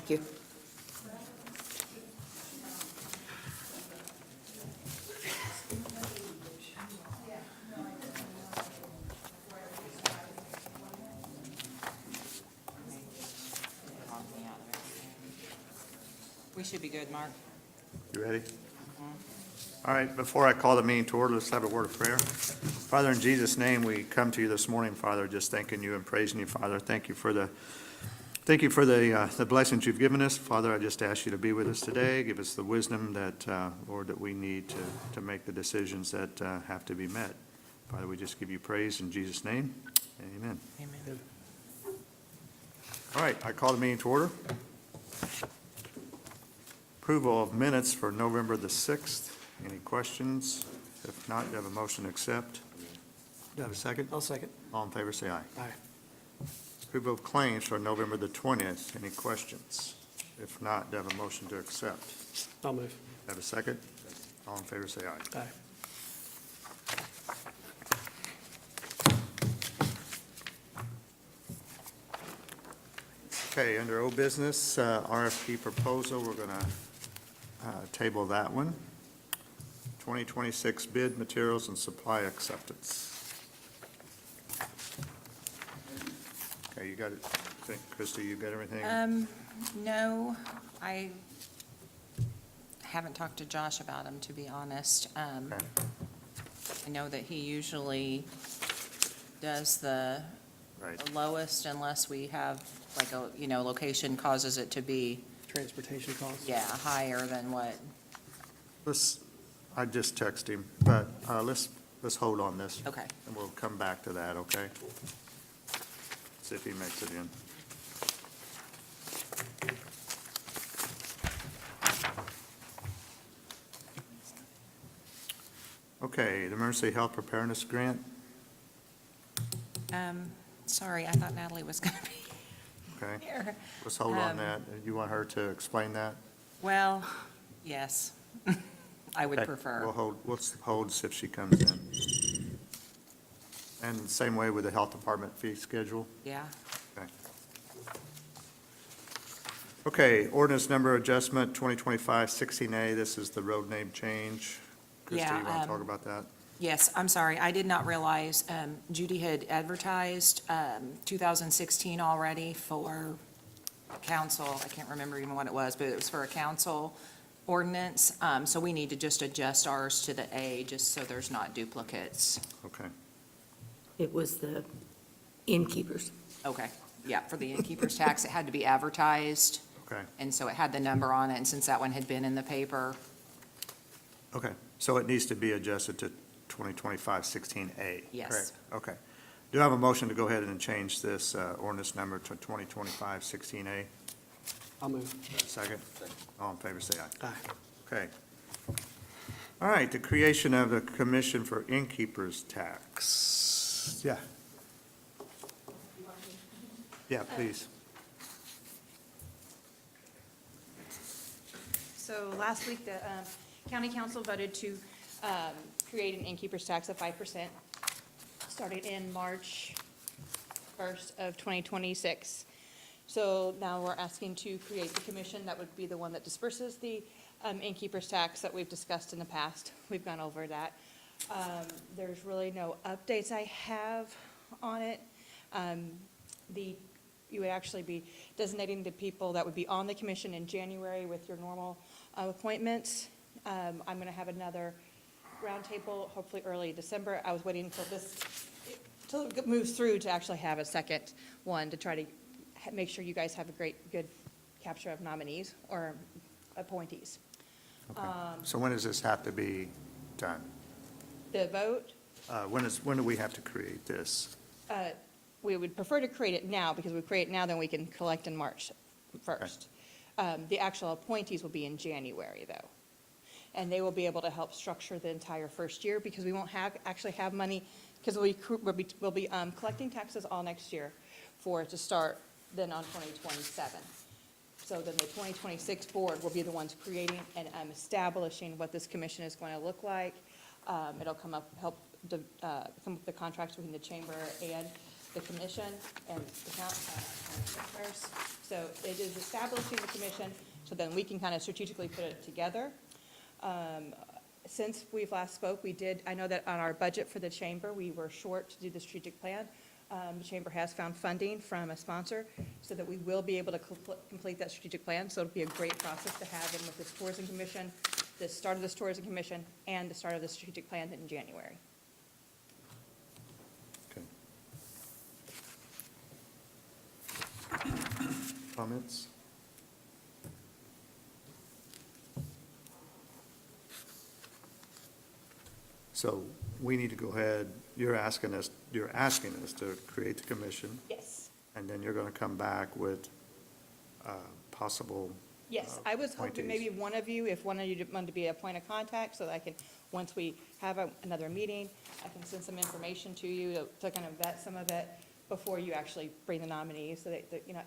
Thank you. We should be good, Mark. You ready? All right, before I call the meeting to order, let's have a word of prayer. Father, in Jesus' name, we come to you this morning, Father, just thanking you and praising you, Father. Thank you for the blessings you've given us. Father, I just ask you to be with us today. Give us the wisdom that, Lord, that we need to make the decisions that have to be met. Father, we just give you praise in Jesus' name. Amen. Amen. All right, I call the meeting to order. Approval of minutes for November the 6th. Any questions? If not, do you have a motion to accept? Do you have a second? I'll second. All in favor, say aye. Aye. Approval of claims for November the 20th. Any questions? If not, do you have a motion to accept? I'll move. Have a second? All in favor, say aye. Aye. Okay, under old business, RFP proposal, we're going to table that one. 2026 bid materials and supply acceptance. Okay, you got it. I think, Christie, you got everything? No, I haven't talked to Josh about him, to be honest. Okay. I know that he usually does the Right. lowest unless we have, like, a, location causes it to be, Transportation costs. higher than what. I just texted him, but let's hold on this. Okay. And we'll come back to that, okay? See if he makes it in. Okay, the Emergency Health Preparedness Grant, Sorry, I thought Natalie was going to be okay? here. Let's hold on Um, that. You want her to explain that? Well, yes, I would Okay, prefer. let's hold, see if she comes in. And same way with the Health Department fee schedule? Yeah. Okay. Okay, ordinance number adjustment 2025-16A, this is the road name change. Christie, Yeah, you want to talk about that? Yes, I'm sorry, I did not realize, Judy had advertised 2016 already for council, I can't remember even what it was, but it was for a council ordinance, so we need to just adjust ours to the A, just so there's not duplicates. Okay, It was the innkeepers. Okay, yeah, for the innkeeper's tax, it had to be advertised, okay, and so it had the number on it, and since that one had been in the paper, okay. So it needs to be adjusted to 2025-16A? Yes. Correct, okay. Do I have a motion to go ahead and change this ordinance number to 2025-16A? I'll move. Second? All in favor, say aye. Aye. Okay. All right, the creation of the Commission for Innkeepers Tax. Yeah. Yeah, please. So last week, the county council voted to create an innkeeper's tax of 5%, starting in March 1st of 2026. So now we're asking to create the commission that would be the one that disperses the innkeeper's tax that we've discussed in the past. We've gone over that. There's really no updates I have on it. You would actually be designating the people that would be on the commission in January with your normal appointments. I'm going to have another roundtable, hopefully early December. I was waiting until till it moves through to actually have a second one to try to make sure you guys have a good capture of nominees or appointees. Okay. So when does this have to be done? The vote, When do we have to create this? we would prefer to create it now, because if we create it now, then we can collect in March 1st. The actual appointees will be in January, though. And they will be able to help structure the entire first year, because we won't actually have money, because we'll be collecting taxes all next year for it to start then on 2027. So then the 2026 board will be the ones creating and establishing what this commission is going to look like. It'll help come up with the contracts between the chamber and the commission and the commissioners. So it is establishing the commission, so then we can kind of strategically put it together. Since we've last spoke, I know that on our budget for the chamber, we were short to do the strategic plan. The chamber has found funding from a sponsor so that we will be able to complete that strategic plan. So it'll be a great process to have in with this tourism commission, the start of this tourism commission, and the start of the strategic plan in January. Okay. Comments? So we need to go ahead, you're asking us to create the commission, Yes. and then you're going to come back with possible. Yes, I was hoping appointees. maybe one of you, if one of you wanted to be a point of contact, so that I can, once we have another meeting, I can send some information to you to kind of vet some of it before you actually bring the nominees, so that, you know,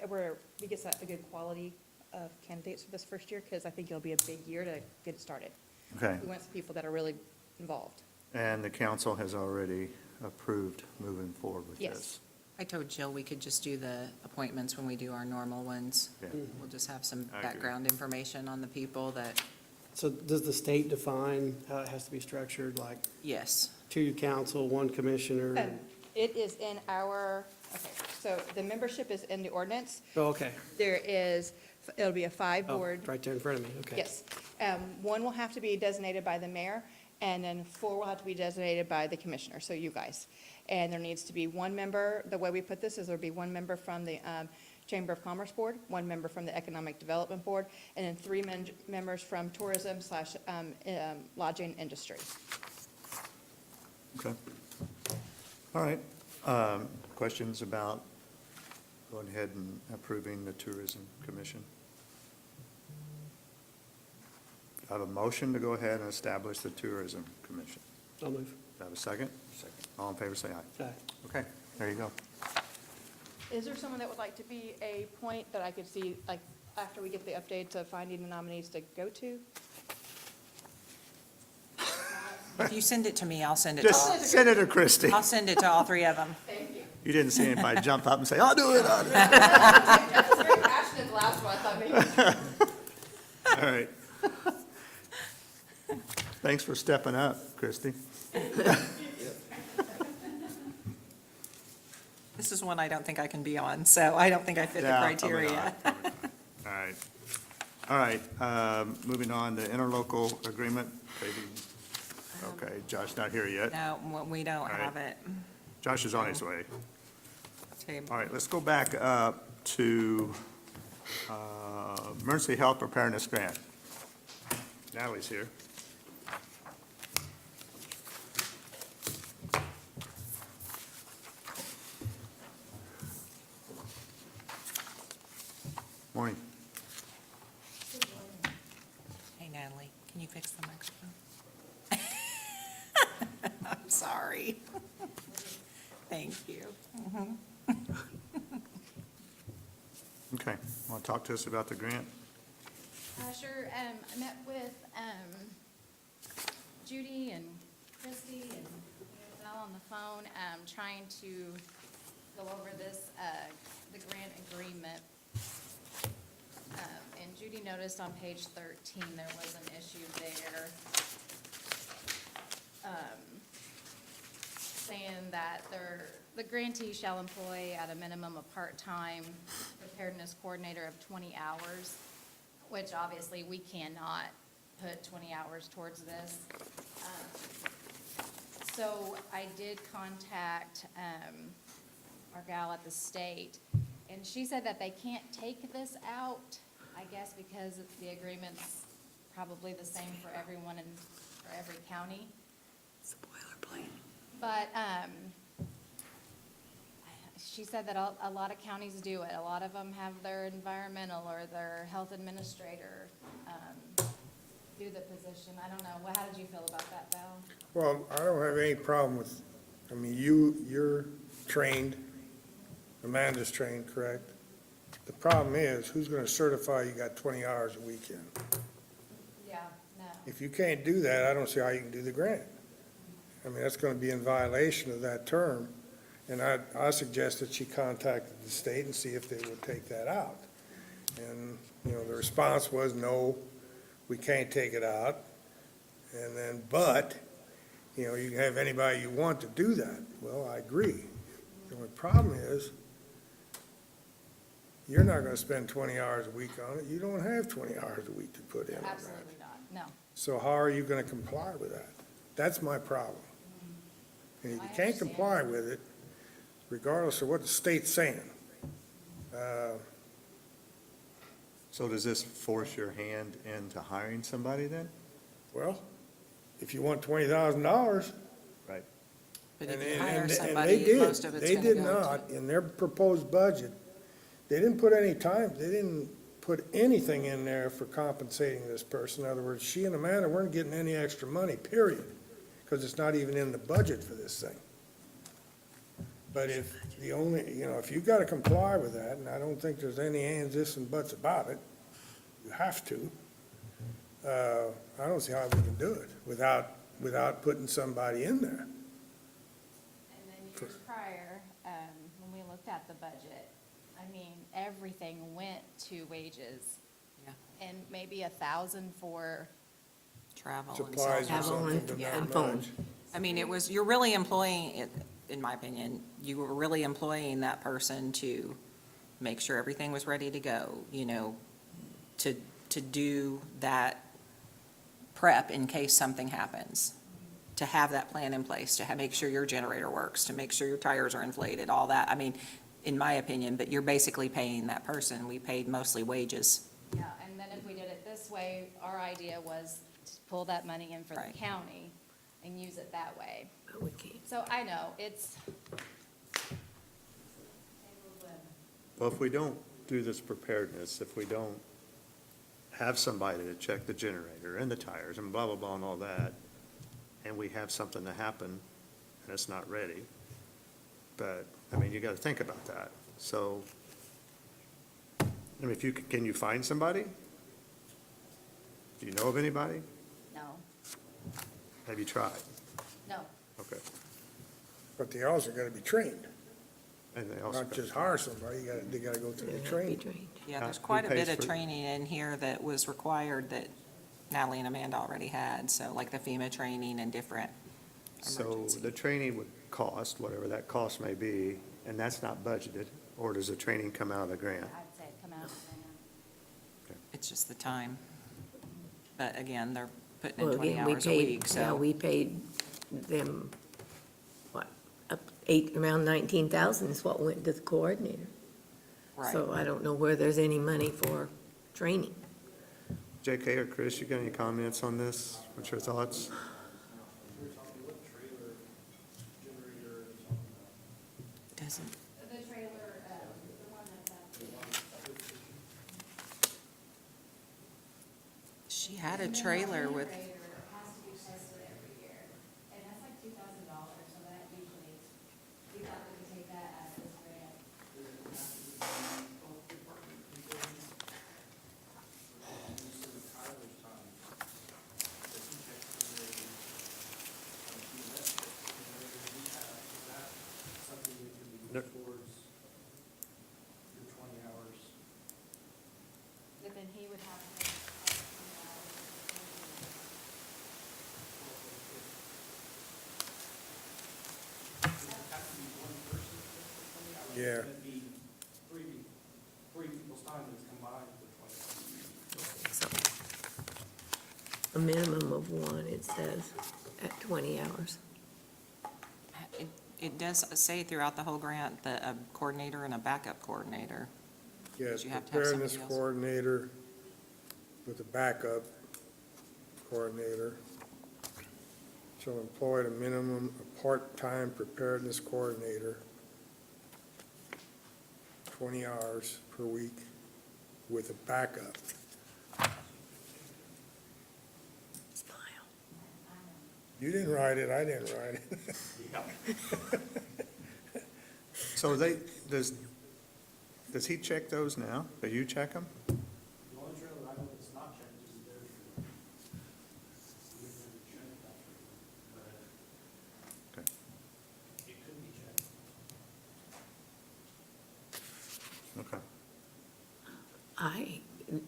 we get a good quality of candidates for this first year, because I think it'll be a big year to get it started. Okay, We want some people that are really involved. and the council has already approved moving forward with Yes. this. I told Jill we could just do the appointments when we do our normal ones. Yeah. We'll just have some I agree. background information on the people that, So does the state define how it has to be structured, like yes. two council, one commissioner? It is in okay, so the membership is in the ordinance. Oh, okay. It'll be a Oh, five-board. right there in front of me, okay. Yes. One will have to be designated by the mayor, and then four will have to be designated by the commissioner, so you guys. And there needs to be one member, the way we put this is there'll be one member from the Chamber of Commerce Board, one member from the Economic Development Board, and then three members from tourism / lodging industry. Okay. All right. Questions about going ahead and approving the Tourism Commission? I have a motion to go ahead and establish the Tourism Commission. I'll move. Do I have a second? Second. All in favor, say aye. Aye. Okay, there you go. Is there someone that would like to be a point that I could see, like, after we get the update to finding the nominees to go to? If you send it to me, I'll send it to Just all, send it to Christie. I'll send it to all three of them. Thank you. You didn't see anybody jump up and say, I'll do it, I'll do it. Jeff was very passionate the last one, I thought maybe. All right. Thanks for stepping up, Christie. This is one I don't think I can be on, so I don't think I fit the Yeah, probably criteria. not, probably not. All right, moving on, the interlocal agreement, maybe, okay, Josh not here yet. No, we don't right. have it. Josh is on his way. Table. All right, let's go back up to Emergency Health Preparedness Grant. Natalie's here. Morning. Hey Natalie, can you fix the microphone? I'm sorry. Thank you. Okay, want to talk to us about the grant? Sure, I met with, Judy and Christy and Val on the phone, trying to go over this, the grant agreement. And Judy noticed on page 13, there was an issue there. Saying that the grantee shall employ at a minimum a part-time preparedness coordinator of 20 hours, which obviously we cannot put 20 hours towards this. So I did contact our gal at the state, and she said that they can't take this out, I guess because the agreement's probably the same for everyone and for every county. It's a boilerplate. But she said that a lot of counties do it. A lot of them have their environmental or their health administrator do the position. I don't know. How did you feel about that, Val? Well, I don't have any problem with, I mean, you're trained, Amanda's trained, correct? The problem is, who's gonna certify you got 20 hours a weekend? Yeah, no. If you can't do that, I don't see how you can do the grant. I mean, that's gonna be in violation of that term. And I suggested she contacted the state and see if they would take that out. And, you know, the response was, no, we can't take it out. And then, but, you know, you can have anybody you want to do that. Well, I agree. The only problem is, you're not gonna spend 20 hours a week on it. You don't have 20 hours a week to put in on that. Absolutely not, no. So how are you gonna comply with that? That's my problem. And if you I can't understand. comply with it, regardless of what the state's saying, So does this force your hand into hiring somebody then? well, if you want $20,000, Right. But and if you and- hire and they somebody, did, most of it's they gonna did go not, in their proposed budget, they didn't put any time, they didn't put anything in there for compensating this person. In other words, she and Amanda weren't getting any extra money, period, because it's not even in the budget for this thing. But if the only, you know, if you gotta comply with that, and I don't think there's any ands, ifs, and buts about it, you have to, I don't see how we can do it without putting somebody in there. And then years prior, when we looked at the budget, I mean, everything went to wages. Yeah. And maybe 1,000 for, travel and Supplies so or on. Travel something, and- but yeah, not phone. much. I mean, you're really employing, in my opinion, you were really employing that person to make sure everything was ready to go, you know, to do that prep in case something happens, to have that plan in place, to make sure your generator works, to make sure your tires are inflated, all that. I mean, in my opinion, but you're basically paying that person. We paid mostly wages. yeah, and then if we did it this way, our idea was to pull that money in for the Right. county and use it that way. But we can't. So I know, it's. Well, if we don't do this preparedness, if we don't have somebody to check the generator and the tires and blah, blah, blah, and all that, and we have something to happen and it's not ready, but, I mean, you gotta think about that. So, I mean, if you, can you find somebody? Do you know of anybody? No, Have you tried? no. Okay. But they also gotta be trained, And they also. not just hire somebody, they gotta go through They the have to be training. trained. Yeah, Who there's quite a pays bit of for- training in here that was required that Natalie and Amanda already had, so like the FEMA training and different So emergency. the training would cost, whatever that cost may be, and that's not budgeted, or does the training come out of the grant? I'd say come out of the It's just the time. But again, they're putting Well, in 20 again, we hours a paid, week, yeah, so. we paid them, what, around 19,000 is what went to the coordinator. Right. So I don't know where there's any money for training. JK or Chris, you got any comments on this? What's your thoughts? Doesn't, The trailer, the one that's she had a trailer with, has to be tested every year, and that's like $2,000, so that usually, we thought we could take that out of this grant. Something that could be No. used towards your 20 hours. But then he would have to. Does it have to be one person for 20 hours? Yeah. Can it be three people's time that's combined for 20 hours? So a minimum of one, it says, at 20 hours. it does say throughout the whole grant that a coordinator and a backup coordinator. Yes, You have to have preparedness somebody else. coordinator with a backup coordinator. Shall employ at a minimum a part-time preparedness coordinator, 20 hours per week with a backup. Smile. You didn't write it, I didn't write it. So does he check those now? Do you check them? The only trailer I know that's not checked is their trailer. We've never checked that trailer, but Okay. it could be checked. I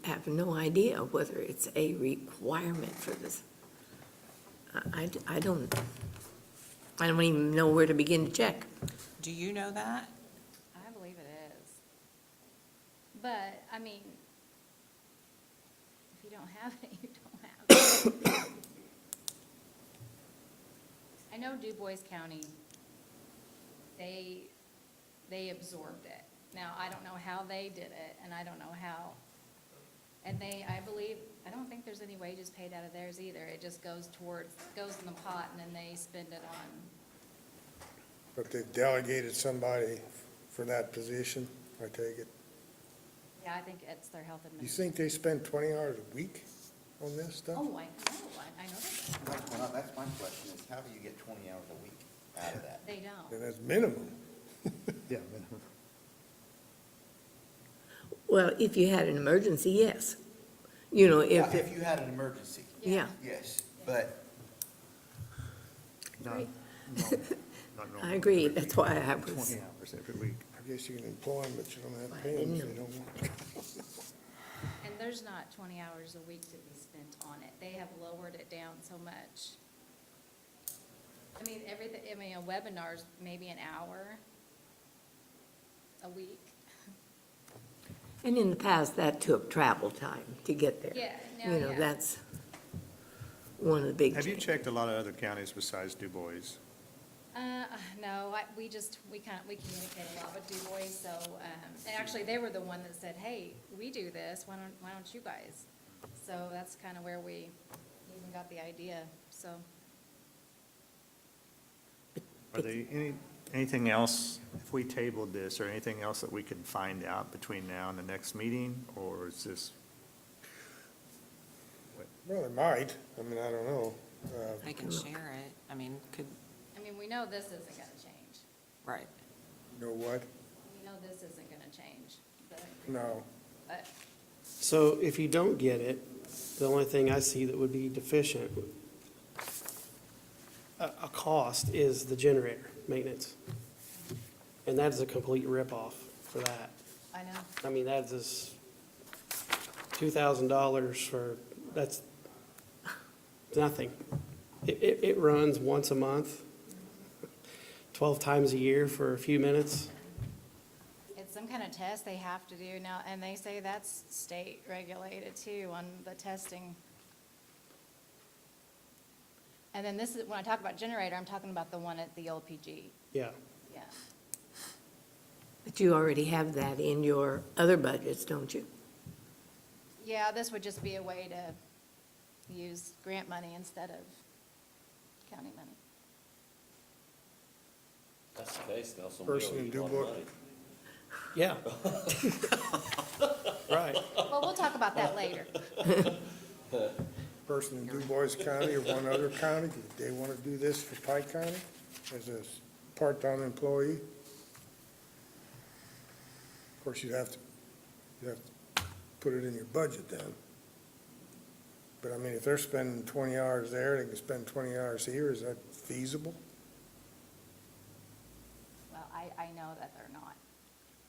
have no idea whether it's a requirement for this. I don't even know where to begin to check. Do you know that? I believe it is. But, I mean, if you don't have it, you don't have it. I know Du Bois County, they absorbed it. Now, I don't know how they did it, and I don't know how. And I believe, I don't think there's any wages paid out of theirs either. It just goes in the pot, and then they spend it on, But they've delegated somebody for that position, I take it. yeah, I think it's their health You administration. think they spend 20 hours a week on this stuff? Oh, I know that. Well, that's my question, is how do you get 20 hours a week out of that? They don't. And that's minimum. Yeah. Well, if you had an emergency, yes. You know, Yeah, if, if you had an emergency, yeah, yes, but Not- Agree. no, not I normally. agree. That's why I was, 20 hours every week. I guess you can employ them, but you don't have to I pay them if didn't they know. don't want. And there's not 20 hours a week to be spent on it. They have lowered it down so much. I mean, a webinar's maybe an hour a week. and in the past, that took travel time to get there. Yeah, You know, that's one of the big Have you changes. checked a lot of other counties besides Du Bois? No, we communicate a lot with Du Bois, so, and actually, they were the one that said, hey, we do this, why don't you guys? So that's kind of where we even got the idea, so. Are there anything else, if we tabled this, or anything else that we can find out between now and the next meeting, or is this? Well, they might, I mean, I don't know. They can share it. I mean, I mean, we know this isn't gonna change. right. You know what? We know this isn't gonna change, No. but So if you don't get it, the only thing I see that would be deficient, a cost is the generator maintenance. And that is a complete ripoff for that. I know. I mean, that is $2,000 for, that's nothing. It runs once a month, 12 times a year for a few minutes. It's some kind of test they have to do now, and they say that's state regulated too on the testing. And then this is, when I talk about generator, I'm talking about the one at the old PG, Yeah. yeah. But you already have that in your other budgets, don't you? Yeah, this would just be a way to use grant money instead of county money. That's the case, now somebody Person will in use a lot of DuBois. money. Yeah. Right. Well, we'll talk about that later. Person in Du Bois County or one other county, do they want to do this for Pike County as a part-time employee? Of course, you'd have to put it in your budget then. But I mean, if they're spending 20 hours there, they can spend 20 hours here, is that feasible? Well, I know that they're not.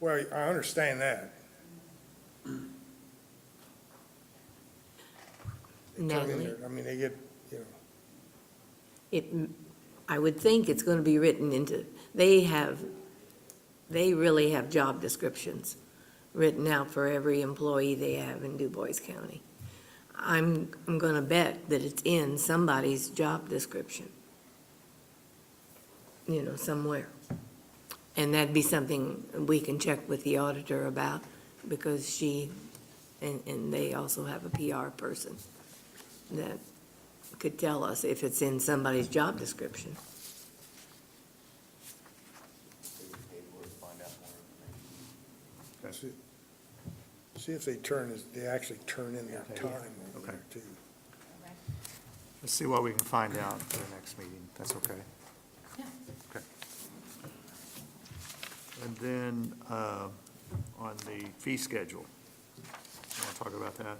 Well, I understand that. They come in Natalie? there, I mean, they get, you know, It, I would think it's going to be written into, they really have job descriptions written out for every employee they have in Du Bois County. I'm going to bet that it's in somebody's job description, you know, somewhere. And that'd be something we can check with the auditor about, because she, and they also have a PR person that could tell us if it's in somebody's job description. find out more information. see if they actually turn in their time over there too. Okay? Let's see what we can find out for the next meeting, if that's okay. Yeah. Okay. And then, on the fee schedule, you want to talk about that?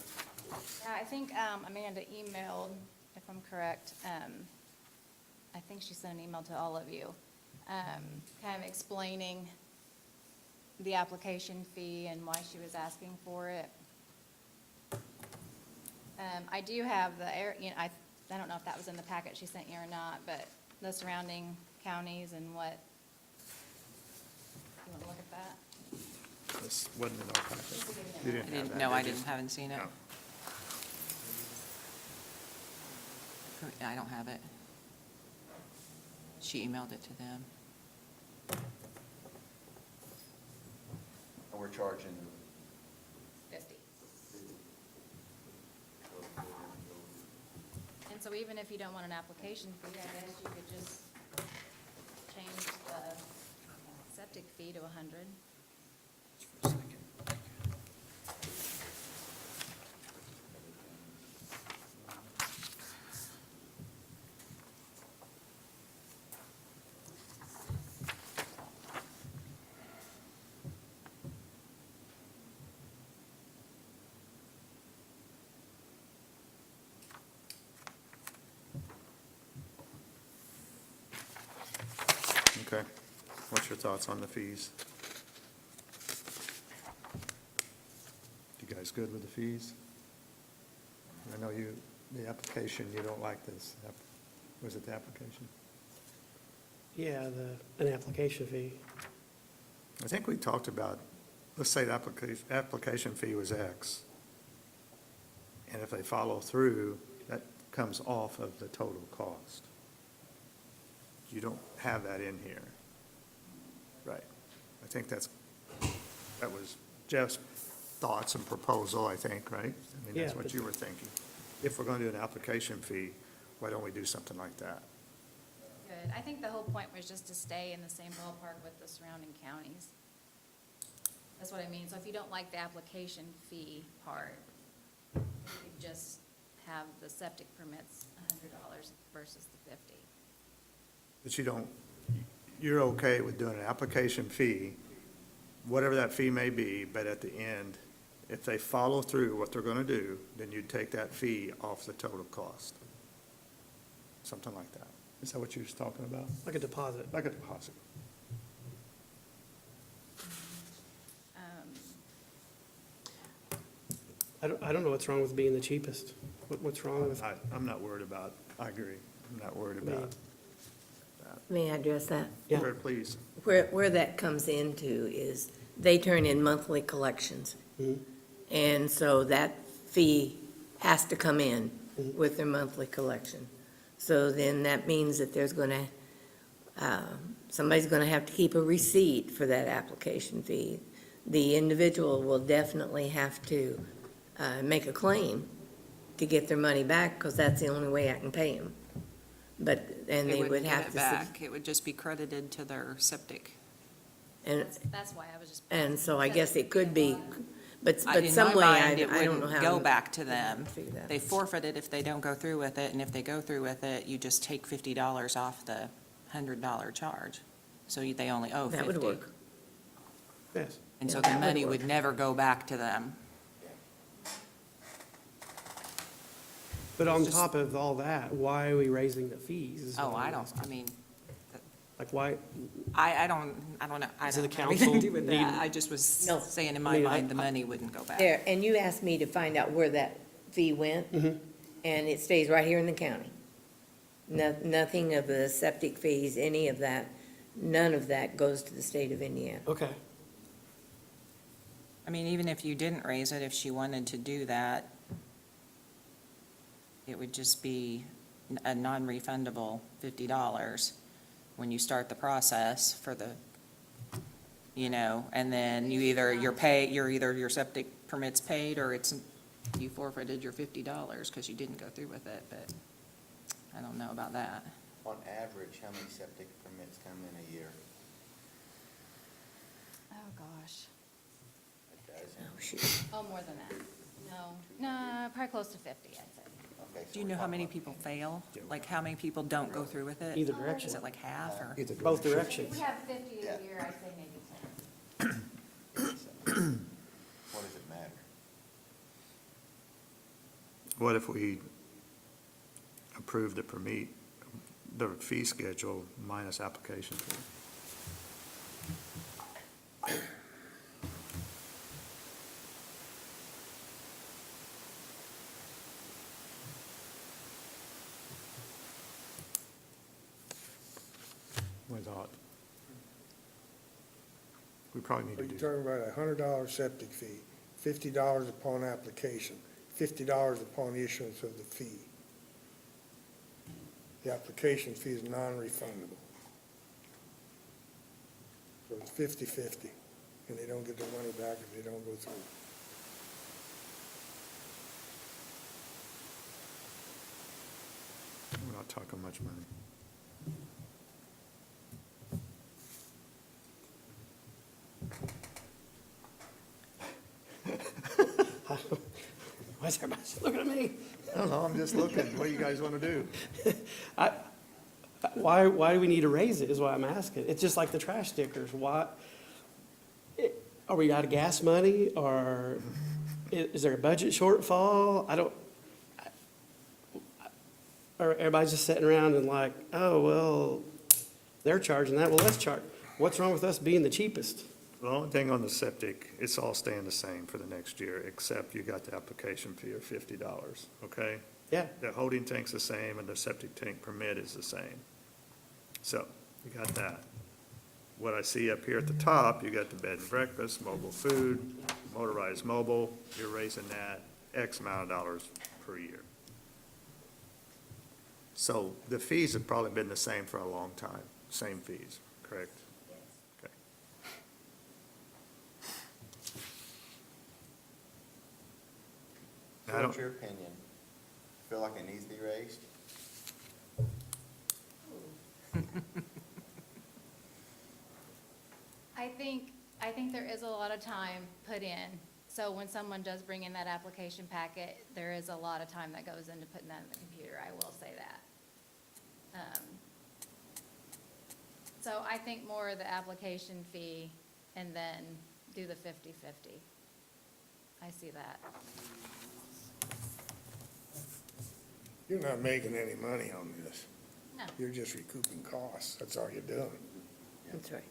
Yeah, I think Amanda emailed, if I'm correct, I think she sent an email to all of you, kind of explaining the application fee and why she was asking for it. I do have the air, you know, I don't know if that was in the packet she sent you or not, but the surrounding counties and what, you wanna look at that? This wasn't in our packet. You I didn't have didn't, that, no, I did you? didn't, haven't seen it. No. I don't have it. She emailed it to them. And we're charging, 50. And so even if you don't want an application fee, I guess you could just change the septic fee to 100. Okay. What's your thoughts on the fees? You guys good with the fees? I know you, the application, you don't like this. Was it the application? Yeah, an application fee. I think we talked about, let's say the application fee was X. And if they follow through, that comes off of the total cost. You don't have that in here. Right. I think that was Jeff's thoughts and proposal, I think, right? I mean, that's Yeah, what but- you were thinking. If we're going to do an application fee, why don't we do something like that? Good. I think the whole point was just to stay in the same ballpark with the surrounding counties. That's what I mean. So if you don't like the application fee part, you could just have the septic permits $100 versus the 50. But you don't, you're okay with doing an application fee, whatever that fee may be, but at the end, if they follow through what they're going to do, then you take that fee off the total cost. Something like that. Is that what you was talking about? Like a deposit. Like a deposit. I don't know what's wrong with being the cheapest. What's wrong with, I'm not worried about, I agree, I'm not worried I mean, about May I address that? yeah, that. Please. Where that comes into is they turn in monthly collections. Mhm. And so that fee has to come in Mhm. with their monthly collection. So then that means that there's going to, somebody's going to have to keep a receipt for that application fee. The individual will definitely have to make a claim to get their money back, because that's the only way I can pay them. But, and They they would wouldn't have give to. it back. It would just be credited to their septic. And, That's why I was just. and so I because guess it could be, but In some my way, mind, it I don't know wouldn't how. go back to them. Figure that They out. forfeit it if they don't go through with it, and if they go through with it, you just take $50 off the $100 charge. So they only owe 50. That would work. yes. And so Yeah, the that would money work. would never go back to them. But on Just- top of all that, why are we raising the fees? is what Oh, I'm I don't, asking. I mean, Like, why, I don't know. I Does the don't have anything to council do with need- that. I just was No. saying in I my mean, mind, the I- money wouldn't go back. There, and you asked me to find out where that fee went, Mhm. and it stays right here in the county. Nothing of the septic fees, any of that, none of that goes to the state of Indiana. okay, I mean, even if you didn't raise it, if she wanted to do that, it would just be a non-refundable $50 when you start the process for the, and then you're either your septic permit's paid or you forfeited your $50 because you didn't go through with it, but I don't know about that. on average, how many septic permits come in a year? Oh, gosh. A dozen? Oh, shoot. Oh, more than that. No, probably close to 50, I'd say. Okay, so Do you we're know how talking many about- people fail? Like, how many people don't go through with it? either direction, Is it like half or? both If directions. we have 50 a year, I'd say maybe 10. What does it matter? What if we approve the fee schedule minus application fee? I thought. We probably need Are to you do, talking about $100 septic fee, $50 upon application, $50 upon issuance of the fee? The application fee is non-refundable. So it's 50/50, and they don't get their money back if they don't go through. we're not talking much money. Why's everybody looking at me? I don't know, I'm just looking, what do you guys want to do? Why do we need to raise it is what I'm asking. It's just like the trash stickers. Why? Are we out of gas money or is there a budget shortfall? I don't, or everybody's just sitting around and like, oh, well, they're charging that, well, let's charge. What's wrong with us being the cheapest? The only thing on the septic, it's all staying the same for the next year, except you got the application fee of $50, okay? Yeah, The holding tank's the same, and the septic tank permit is the same. So, you got that. What I see up here at the top, you got the bed and breakfast, mobile food, motorized mobile, you're raising that X amount of dollars per year. So, the fees have probably been the same for a long time, same fees, correct? Okay. So I don't- what's your opinion? Feel like it needs to be raised? I think there is a lot of time put in. So when someone does bring in that application packet, there is a lot of time that goes into putting that in the computer, I will say that. So I think more of the application fee and then do the 50/50. I see that. You're not making any money on this. No. You're just recouping costs. That's all you're doing. That's right.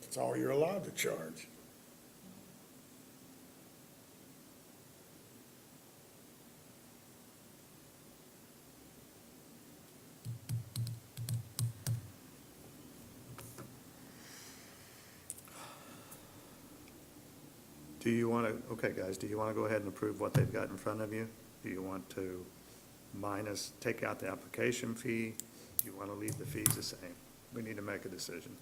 That's all you're allowed to charge. Do you want to, okay, guys, do you want to go ahead and approve what they've got in front of you? Do you want to take out the application fee? Do you want to leave the fees the same? We need to make a decision.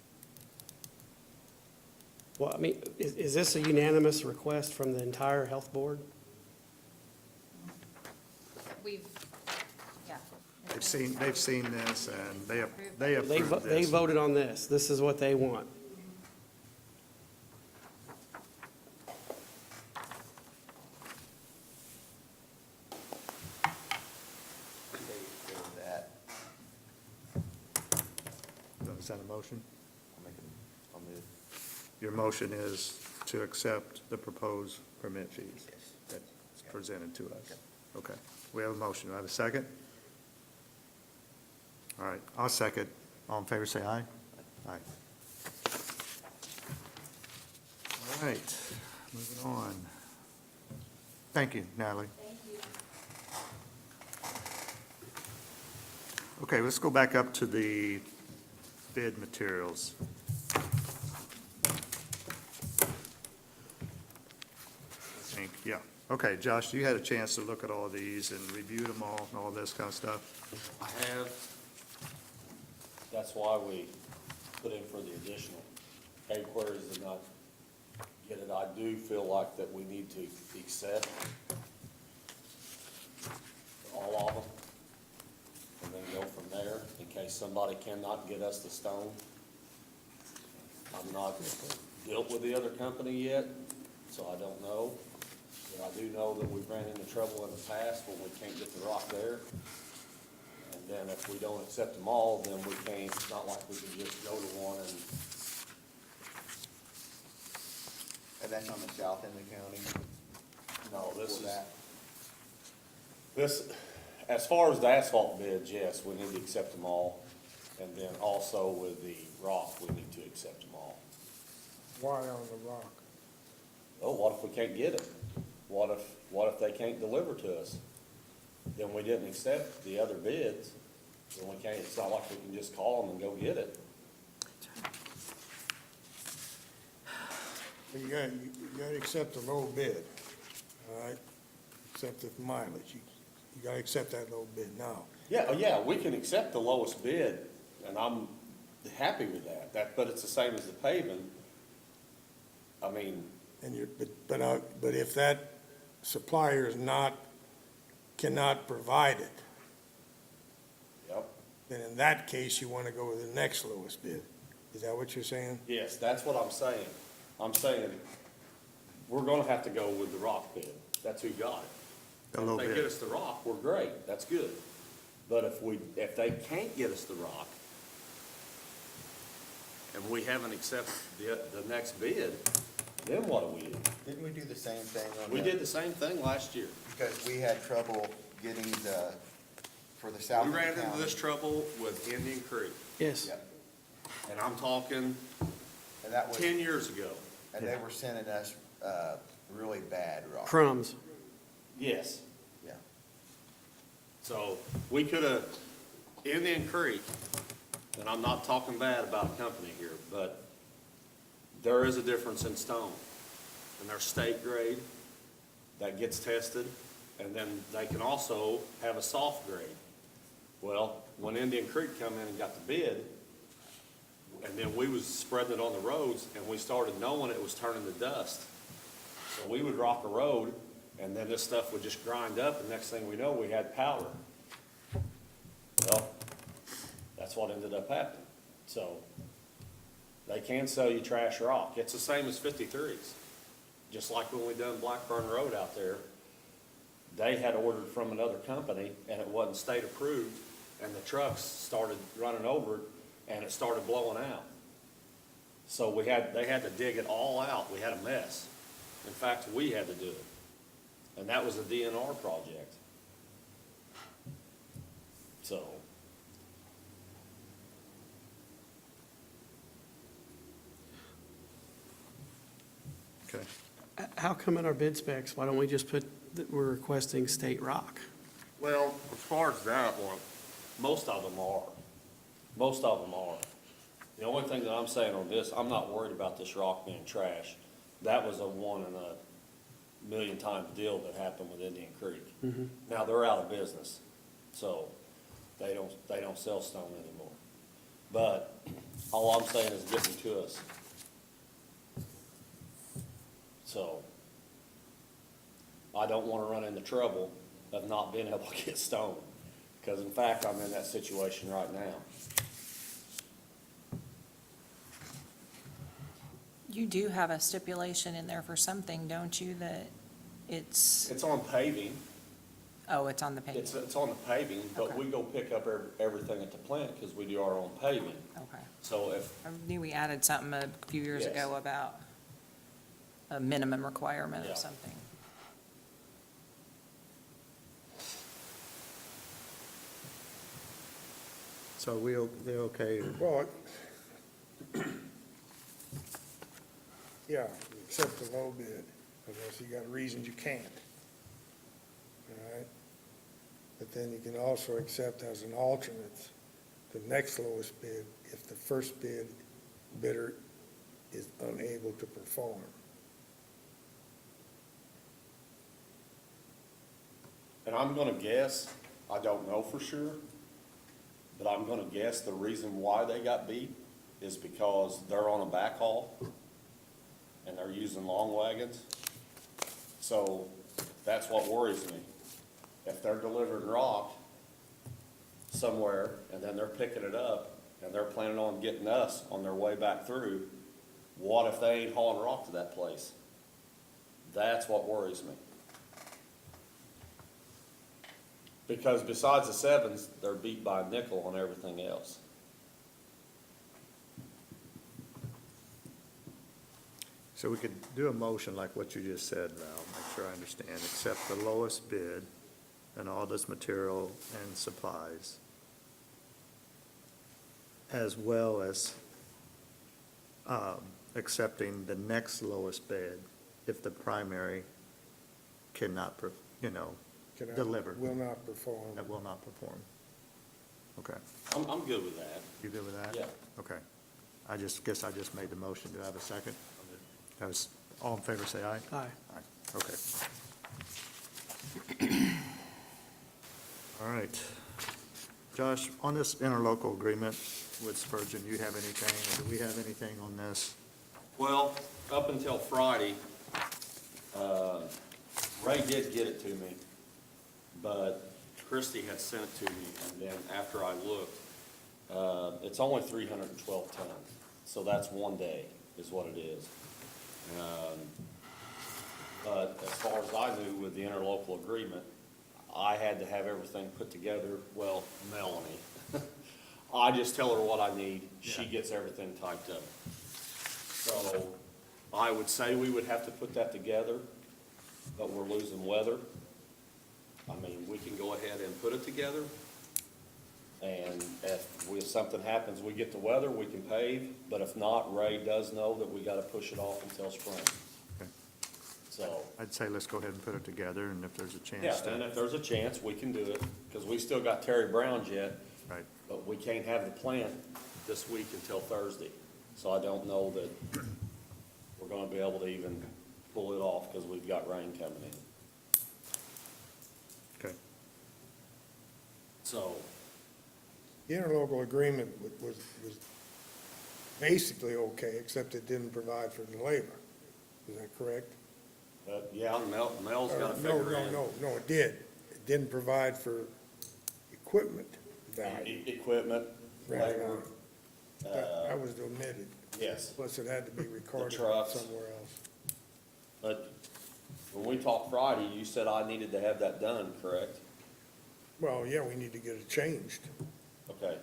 well, I mean, is this a unanimous request from the entire health board? We've, yeah. They've seen this, and they They approved this. voted on this. This is what they want. That, Is that a motion? I'll move. Your motion is to accept the proposed permit fees Yes. that's presented to us. Okay, we have a motion. Do I have a second? All right, I'll second. All in favor, say aye. Aye. All right, moving on. Thank you, Natalie. Thank you. Okay, let's go back up to the bid materials. I think, yeah. Okay, Josh, you had a chance to look at all these and review them all and all this kind of stuff? I have, that's why we put in for the additional pay queries did not get it. I do feel like that we need to accept all of them and then go from there in case somebody cannot get us the stone. I'm not dealt with the other company yet, so I don't know. But I do know that we've ran into trouble in the past when we can't get the rock there. And then if we don't accept them all, then we can't, it's not like we can just go to one and, And that's on the south end of the county? no, this For is, that? this, as far as the asphalt bids, yes, we need to accept them all. And then also with the rock, we need to accept them all. Why on the rock? Oh, what if we can't get it? What if they can't deliver to us? Then we didn't accept the other bids, then we can't, it's not like we can just call them and go get it. You gotta accept the low bid, all right? Accept the mileage. You gotta accept that low bid now. Yeah, oh yeah, we can accept the lowest bid, and I'm happy with that, but it's the same as the paving. I mean, And but if that supplier is cannot provide it, yep, then in that case, you wanna go with the next lowest bid. Is that what you're saying? yes, that's what I'm saying. I'm saying, we're gonna have to go with the rock bid, that's who got it. The And low if they bid. get us the rock, we're great, that's good. But if they can't get us the rock, and we haven't accepted the next bid, then what do we do? Didn't we do the same thing on We the- did the same thing last year. Because we had trouble getting for the We south of ran the into county. this trouble with Indian Creek, Yes. Yep. and I'm talking And that was, 10 years ago. and they were sending us, really bad rock. Crumbs. Yes. Yeah. So we could have, Indian Creek, and I'm not talking bad about a company here, but there is a difference in stone. And there's state grade that gets tested, and then they can also have a soft grade. Well, when Indian Creek come in and got the bid, and then we was spreading it on the roads, and we started knowing it was turning to dust. So we would rock a road, and then this stuff would just grind up, and next thing we know, we had powder. Well, that's what ended up happening. So they can sell you trash rock. It's the same as 53s. Just like when we done Blackburn Road out there, they had ordered from another company, and it wasn't state approved, and the trucks started running over it, and it started blowing out. So they had to dig it all out. We had a mess. In fact, we had to do it. And that was a DNR project. So, Okay. How come in our bid specs, why don't we just put that we're requesting state rock? well, as far as that one, most of them are. Most of them are. The only thing that I'm saying on this, I'm not worried about this rock being trash. That was a 1 in a million times deal that happened with Indian Creek. Now, they're out of business, so they don't sell stone anymore. But all I'm saying is get them to us. So I don't want to run into trouble of not being able to get stone, because in fact, I'm in that situation right now. You do have a stipulation in there for something, don't you, that it's, It's on paving, oh, it's on the page? it's on the paving, but Okay. we go pick up everything at the plant because we do our own paving. Okay. So if, I knew we added something a few years Yes. ago about a minimum requirement Yeah. of something. So they're okay, Well, yeah, accept the low bid, unless you got reasons you can't. All right? But then you can also accept as an alternate the next lowest bid if the first bidder is unable to perform. and I'm gonna guess, I don't know for sure, but I'm gonna guess the reason why they got beat is because they're on a backhaul and they're using long wagons. So that's what worries me. If they're delivering rock somewhere and then they're picking it up and they're planning on getting us on their way back through, what if they ain't hauling rock to that place? That's what worries me. Because besides the sevens, they're beat by a nickel on everything else. so we could do a motion like what you just said, Val, make sure I understand. Accept the lowest bid and all this material and supplies, as well as accepting the next lowest bid if the primary cannot, Cannot- deliver. Will not perform. That will not perform. Okay. I'm good with that. You good with that? Yeah. Okay. I just made the motion. Do I have a second? That was All in favor, say aye. Aye. Aye. Okay. All right. Josh, on this interlocal agreement with Spurgeon, you have anything, or do we have anything on this? Well, up until Friday, Ray did get it to me, but Christie had sent it to me, and then after I looked, it's only 312 tons, so that's one day, is what it is. But as far as I knew with the interlocal agreement, I had to have everything put together, well, Melanie. I just tell her what I need, she gets everything typed up. So I would say we would have to put that together, but we're losing weather. I mean, we can go ahead and put it together. And if something happens, we get the weather, we can pave, but if not, Ray does know that we gotta push it off until spring. Okay. So, I'd say let's go ahead and put it together, and if there's a chance yeah, and to, if there's a chance, we can do it, because we still got Terry Brown's yet, right, but we can't have the plant this week until Thursday. So I don't know that we're gonna be able to even pull it off, because we've got rain coming in. okay. So, The interlocal agreement was basically okay, except it didn't provide for the labor. Is that correct? but yeah, Mel's gotta No, figure in. no, it did. It didn't provide for equipment value. Equipment, Right, labor, That was omitted. yes. Plus, it had to be recorded trucks. somewhere else. But when we talked Friday, you said I needed to have that done, correct? Well, yeah, we need to get it changed. Okay.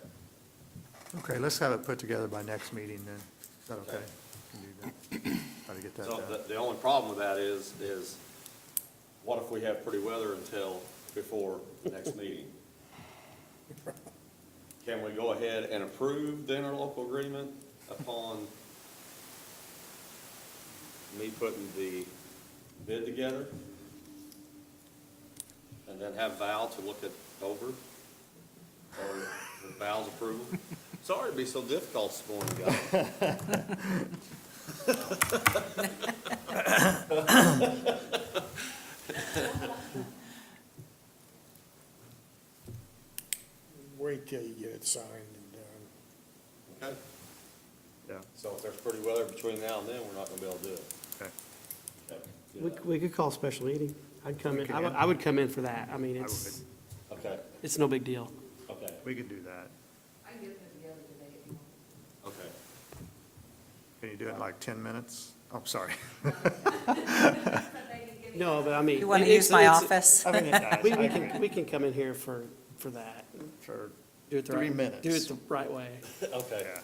Okay, let's have it put together by next meeting then. Is that okay? Okay. Can do that. Try to get that So done. the only problem with that is what if we have pretty weather until before the next meeting? Can we go ahead and approve the interlocal agreement upon me putting the bid together? And then have Val to look it over? Or with Val's approval? Sorry to be so difficult this morning, guys. Wait till you get it signed and done. Okay. Yeah, So if there's pretty weather between now and then, we're not gonna be able to do it. okay. Okay. Do We, that. we could call a special meeting. I'd come We in, can. I would come in for that. I mean, I it's, Okay, it's no big deal. okay, We can do that. I can get them together today if you want. okay. Can you do it in like 10 minutes? Oh, sorry. No, but I mean. You wanna it's- use my it's- office? I mean, it does. We can come in here for that. For Do it the 3 right, minutes. do it the right way. Okay. Yeah,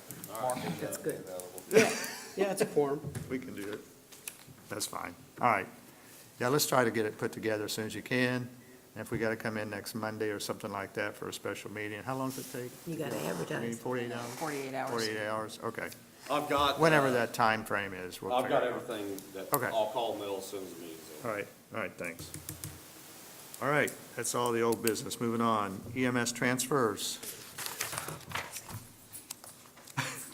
That's good. Yeah, it's a quorum. we can do it. That's fine. All right. Yeah, let's try to get it put together as soon as you can. And if we got to come in next Monday or something like that for a special meeting, how long does it take? You gotta I mean, advertise. 48 hours? 48 hours. 48 hours, okay. I've got. Whenever that time frame is, we'll I've figure got it out. everything that, Okay. I'll call Mel as soon as the meeting's over. All right, thanks. All right, that's all the old business. Moving on, EMS transfers.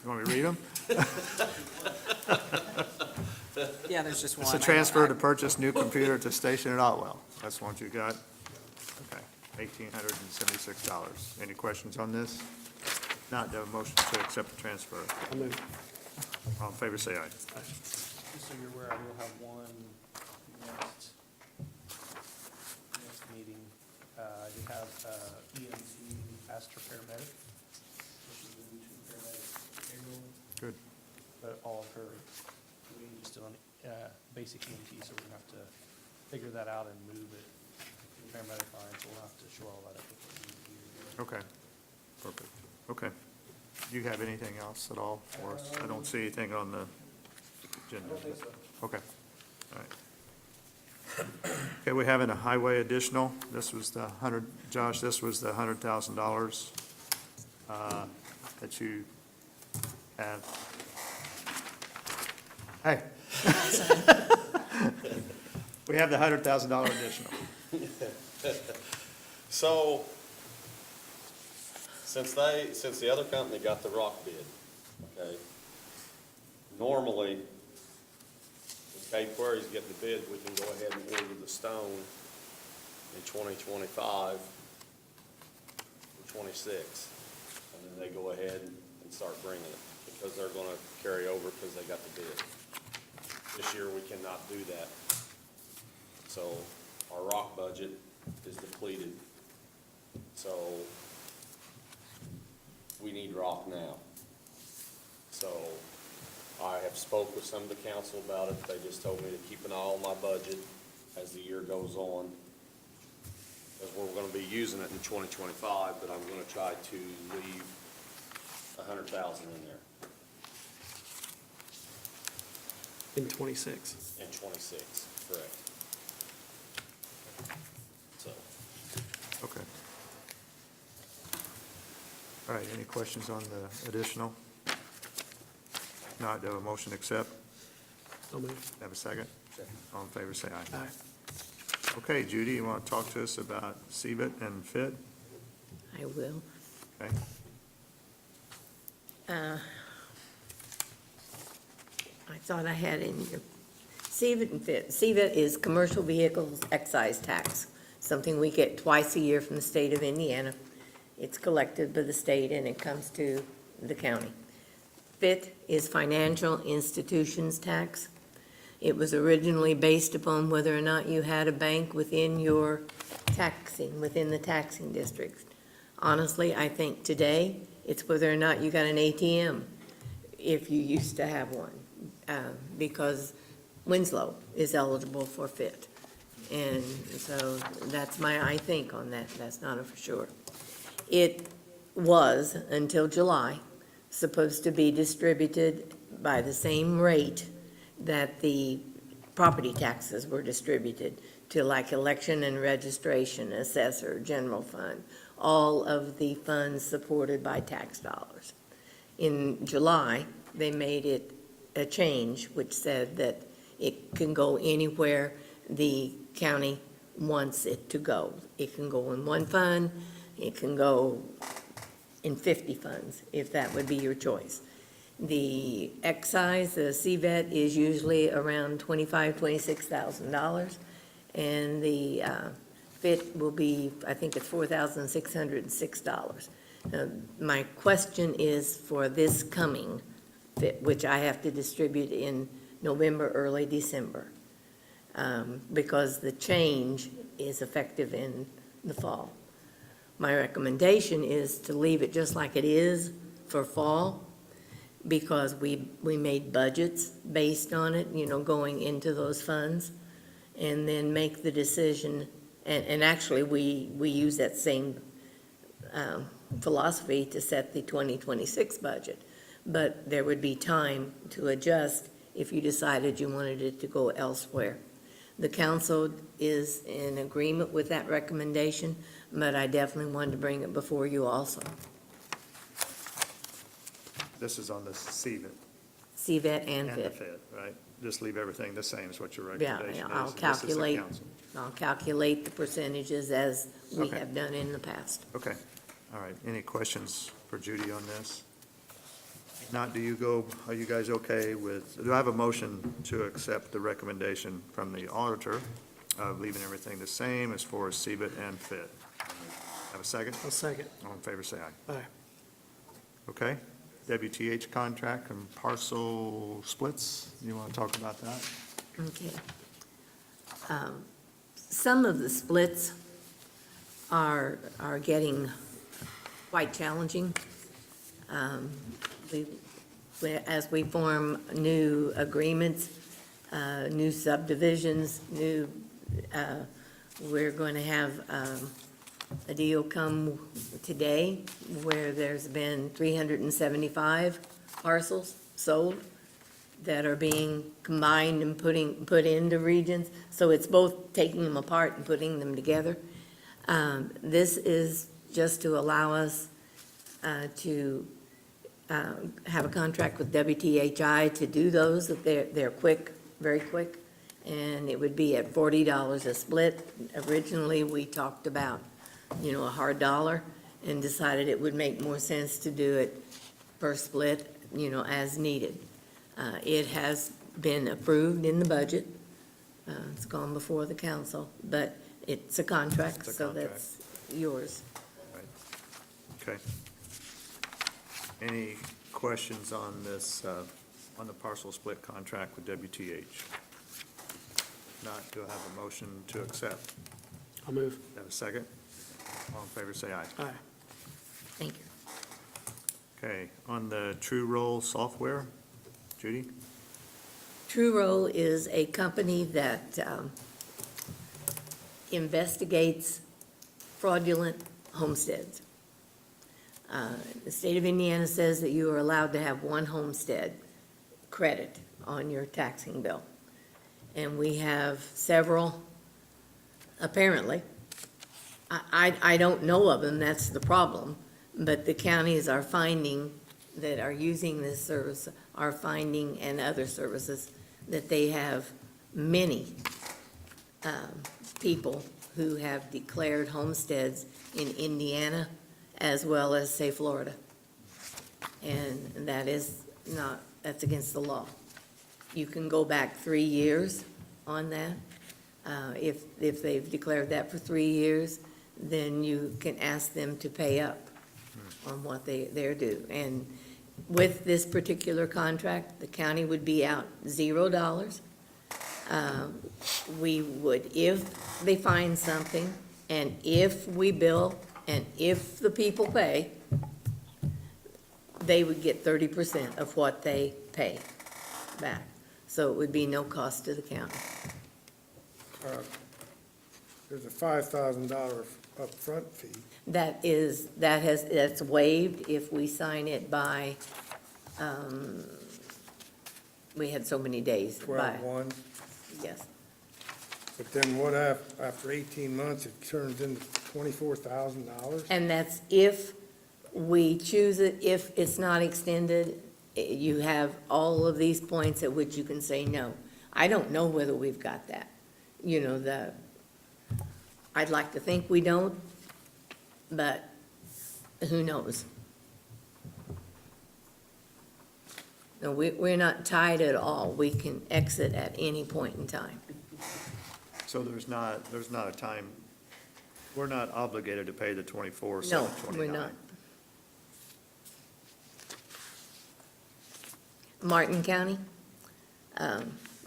You want me to read them? Yeah, there's just one. It's a transfer to purchase new computer to station at Otwell. That's the ones you got? Okay, $1,876. Any questions on this? Not, do I have a motion to accept the transfer. I'll move. All in favor, say aye. Just so you're aware, I will have one next meeting. I did have EMT asked for paramedic, which is the new paramedic payroll, Good. but all of her duties is still on basic EMT, so we're gonna have to figure that out and move it to the paramedic line, so we'll have to shore all that up before the end of the year. Okay, perfect. Okay. Do you have anything else at all for us? I don't see anything on the agenda. I don't think so. Okay, all right. Okay, we have a highway additional. This was the Josh, this was the $100,000 that you have. Hey. We have the $100,000 additional. So, since the other company got the rock bid, okay, normally, it's Cade Quarries get the bid, we can go ahead and order the stone in 2025 or 26. And then they go ahead and start bringing it, because they're gonna carry over because they got the bid. This year, we cannot do that. So our rock budget is depleted. So we need rock now. So I have spoke with some of the council about it. They just told me to keep an eye on my budget as the year goes on. Because we're gonna be using it in 2025, but I'm gonna try to leave 100,000 in there In 26. in 26, correct. So, Okay. All right, any questions on the additional? Not, do I have a motion to accept? So moved. Have a second? All in favor, say aye. Aye. Okay, Judy, you want to talk to us about CBIT and FIT? I will. Okay. I thought I had in here, CVIT and FIT. CVIT is Commercial Vehicles Excise Tax, something we get twice a year from the state of Indiana. It's collected by the state and it comes to the county. FIT is Financial Institutions Tax. It was originally based upon whether or not you had a bank within your within the taxing district. Honestly, I think today, it's whether or not you got an ATM, if you used to have one, because Winslow is eligible for FIT. And so that's my, I think on that, that's not a for sure. It was, until July, supposed to be distributed by the same rate that the property taxes were distributed to, like election and registration, assessor, general fund, all of the funds supported by tax dollars. In July, they made it a change which said that it can go anywhere the county wants it to go. It can go in one fund, it can go in 50 funds, if that would be your choice. The excise, the CVET, is usually around $25,000, $26,000, and the FIT will be, I think it's $4,606. My question is for this coming FIT, which I have to distribute in November, early December, because the change is effective in the fall. My recommendation is to leave it just like it is for fall, because we made budgets based on it, going into those funds, and then make the decision, and actually, we use that same philosophy to set the 2026 budget, but there would be time to adjust if you decided you wanted it to go elsewhere. The council is in agreement with that recommendation, but I definitely wanted to bring it before you also. This is on the CBIT CVET and and the FIT. FIT, right? Just leave everything the same is what your Yeah, recommendation is. I'll and this is the calculate. council. I'll calculate the percentages as we Okay. have done in the past. Okay, all right. Any questions for Judy on this? If not, are you guys okay with, do I have a motion to accept the recommendation from the auditor of leaving everything the same as far as CBIT and FIT? Have a second? I'll second. All in favor, say aye. Aye. Okay. WTH contract and parcel splits, you want to talk about that? Okay. Some of the splits are getting quite challenging. As we form new agreements, new subdivisions, we're going to have a deal come today where there's been 375 parcels sold that are being combined and put into regions. So it's both taking them apart and putting them together. This is just to allow us to have a contract with WTHI to do those. They're quick, very quick, and it would be at $40 a split. Originally, we talked about a hard dollar, and decided it would make more sense to do it per split, as needed. It has been approved in the budget. It's gone before the council, but it's a contract, It's a so contract. that's yours. Okay. Any questions on this, on the parcel split contract with WTH? Not, do I have a motion to accept? I'll move. Have a second? All in favor, say aye. Aye. Thank you. Okay, on the True Roll software, Judy? True Roll is a company that investigates fraudulent homesteads. The state of Indiana says that you are allowed to have one homestead credit on your taxing bill. And we have several, apparently. I don't know of them, that's the problem. But the counties are finding, that are using this service, are finding, and other services, that they have many people who have declared homesteads in Indiana as well as, say, Florida. And that is not, that's against the law. You can go back 3 years on that. If they've declared that for 3 years, then you can ask them to pay up on what they're due. And with this particular contract, the county would be out $0. We would, if they find something, and if we bill, and if the people pay, they would get 30% of what they pay back. So it would be no cost to the county. There's a $5,000 upfront fee. That's waived if we sign it by, we had so many days. by- 12/1. Yes. But then what after 18 months, it turns into $24,000? And that's if we choose it, if it's not extended, you have all of these points at which you can say no. I don't know whether we've got that. You know, I'd like to think we don't, but who knows? No, we're not tied at all. We can exit at any point in time. So there's not a time, we're not obligated to pay the 24, No, 729? we're not. Martin County,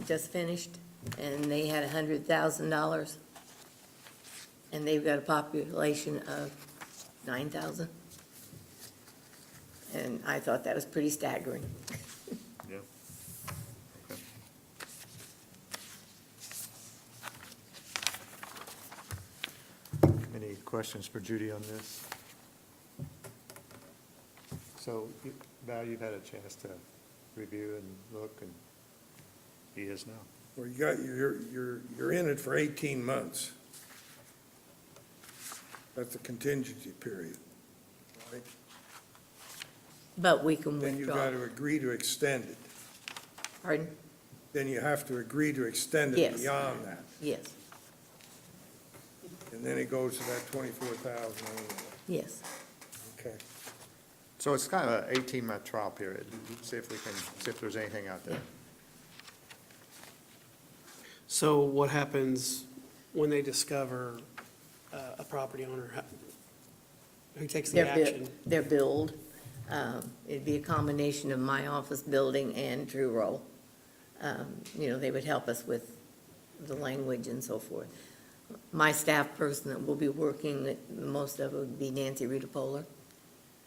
just finished, and they had $100,000, and they've got a population of 9,000. And I thought that was pretty staggering. Yeah. Okay. Any questions for Judy on this? So, Val, you've had a chance to review and look, and he is now. Well, you're in it for 18 months. That's a contingency period, right? But we can Then you've withdraw. got to agree to extend it. Pardon? Then you have to agree to extend it Yes. beyond that. Yes, And then it goes to that 24,000 anyway. yes. Okay. So it's kind of an 18-month trial period, see if there's anything out there. So what happens when they discover a property owner? Who takes the action? They're billed. It'd be a combination of my office building and True Roll. You know, they would help us with the language and so forth. My staff person that will be working, most of it would be Nancy Rudipolar.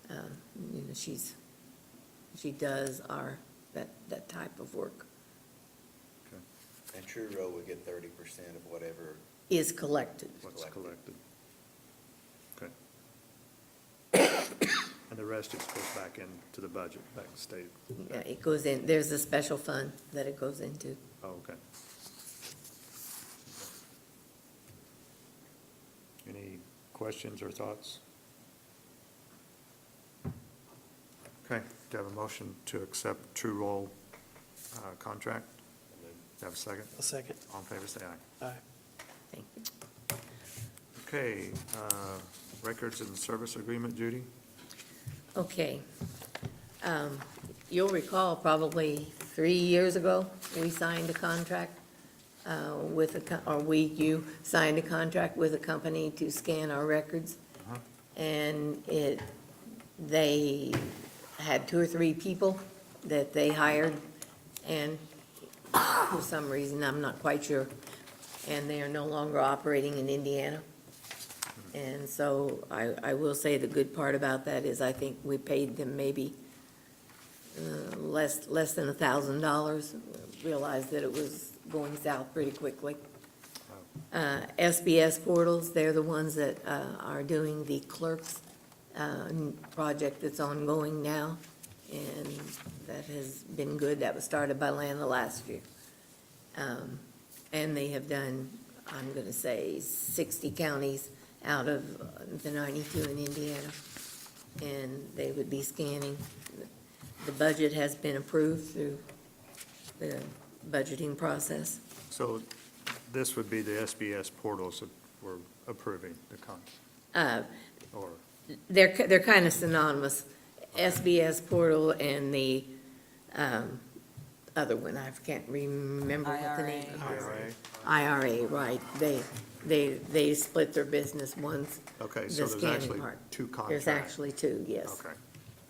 You know, she does that type of work, And True Roll would get 30% of whatever. is collected. What's collected. Okay. And the rest just goes back into the budget, back to state. Yeah, it goes in, there's a special fund that it goes into. Oh, okay. Any questions or thoughts? Okay, do you have a motion to accept True Roll contract? Do you have a second? A second. All in favor, say aye. Aye. Thank you. Okay, records and service agreement, Judy? Okay. You'll recall probably 3 years ago, we signed a contract with you signed a contract with a company to scan our records. And they had 2 or 3 people that they hired, and for some reason, I'm not quite sure, and they are no longer operating in Indiana. And so I will say the good part about that is I think we paid them maybe less than $1,000, realized that it was going south pretty quickly. SBS Portals, they're the ones that are doing the clerks project that's ongoing now, and that has been good. That was started by Lana last year. And they have done, I'm going to say, 60 counties out of the 92 in Indiana, and they would be scanning. The budget has been approved through the budgeting process. So this would be the SBS portals that we're approving the or, They're kind of synonymous, SBS portal and the other one, I can't remember what the name is. IRA? IRA, right. They split their business once. Okay, so The there's scanning actually part. 2 contracts? There's actually 2, yes. Okay,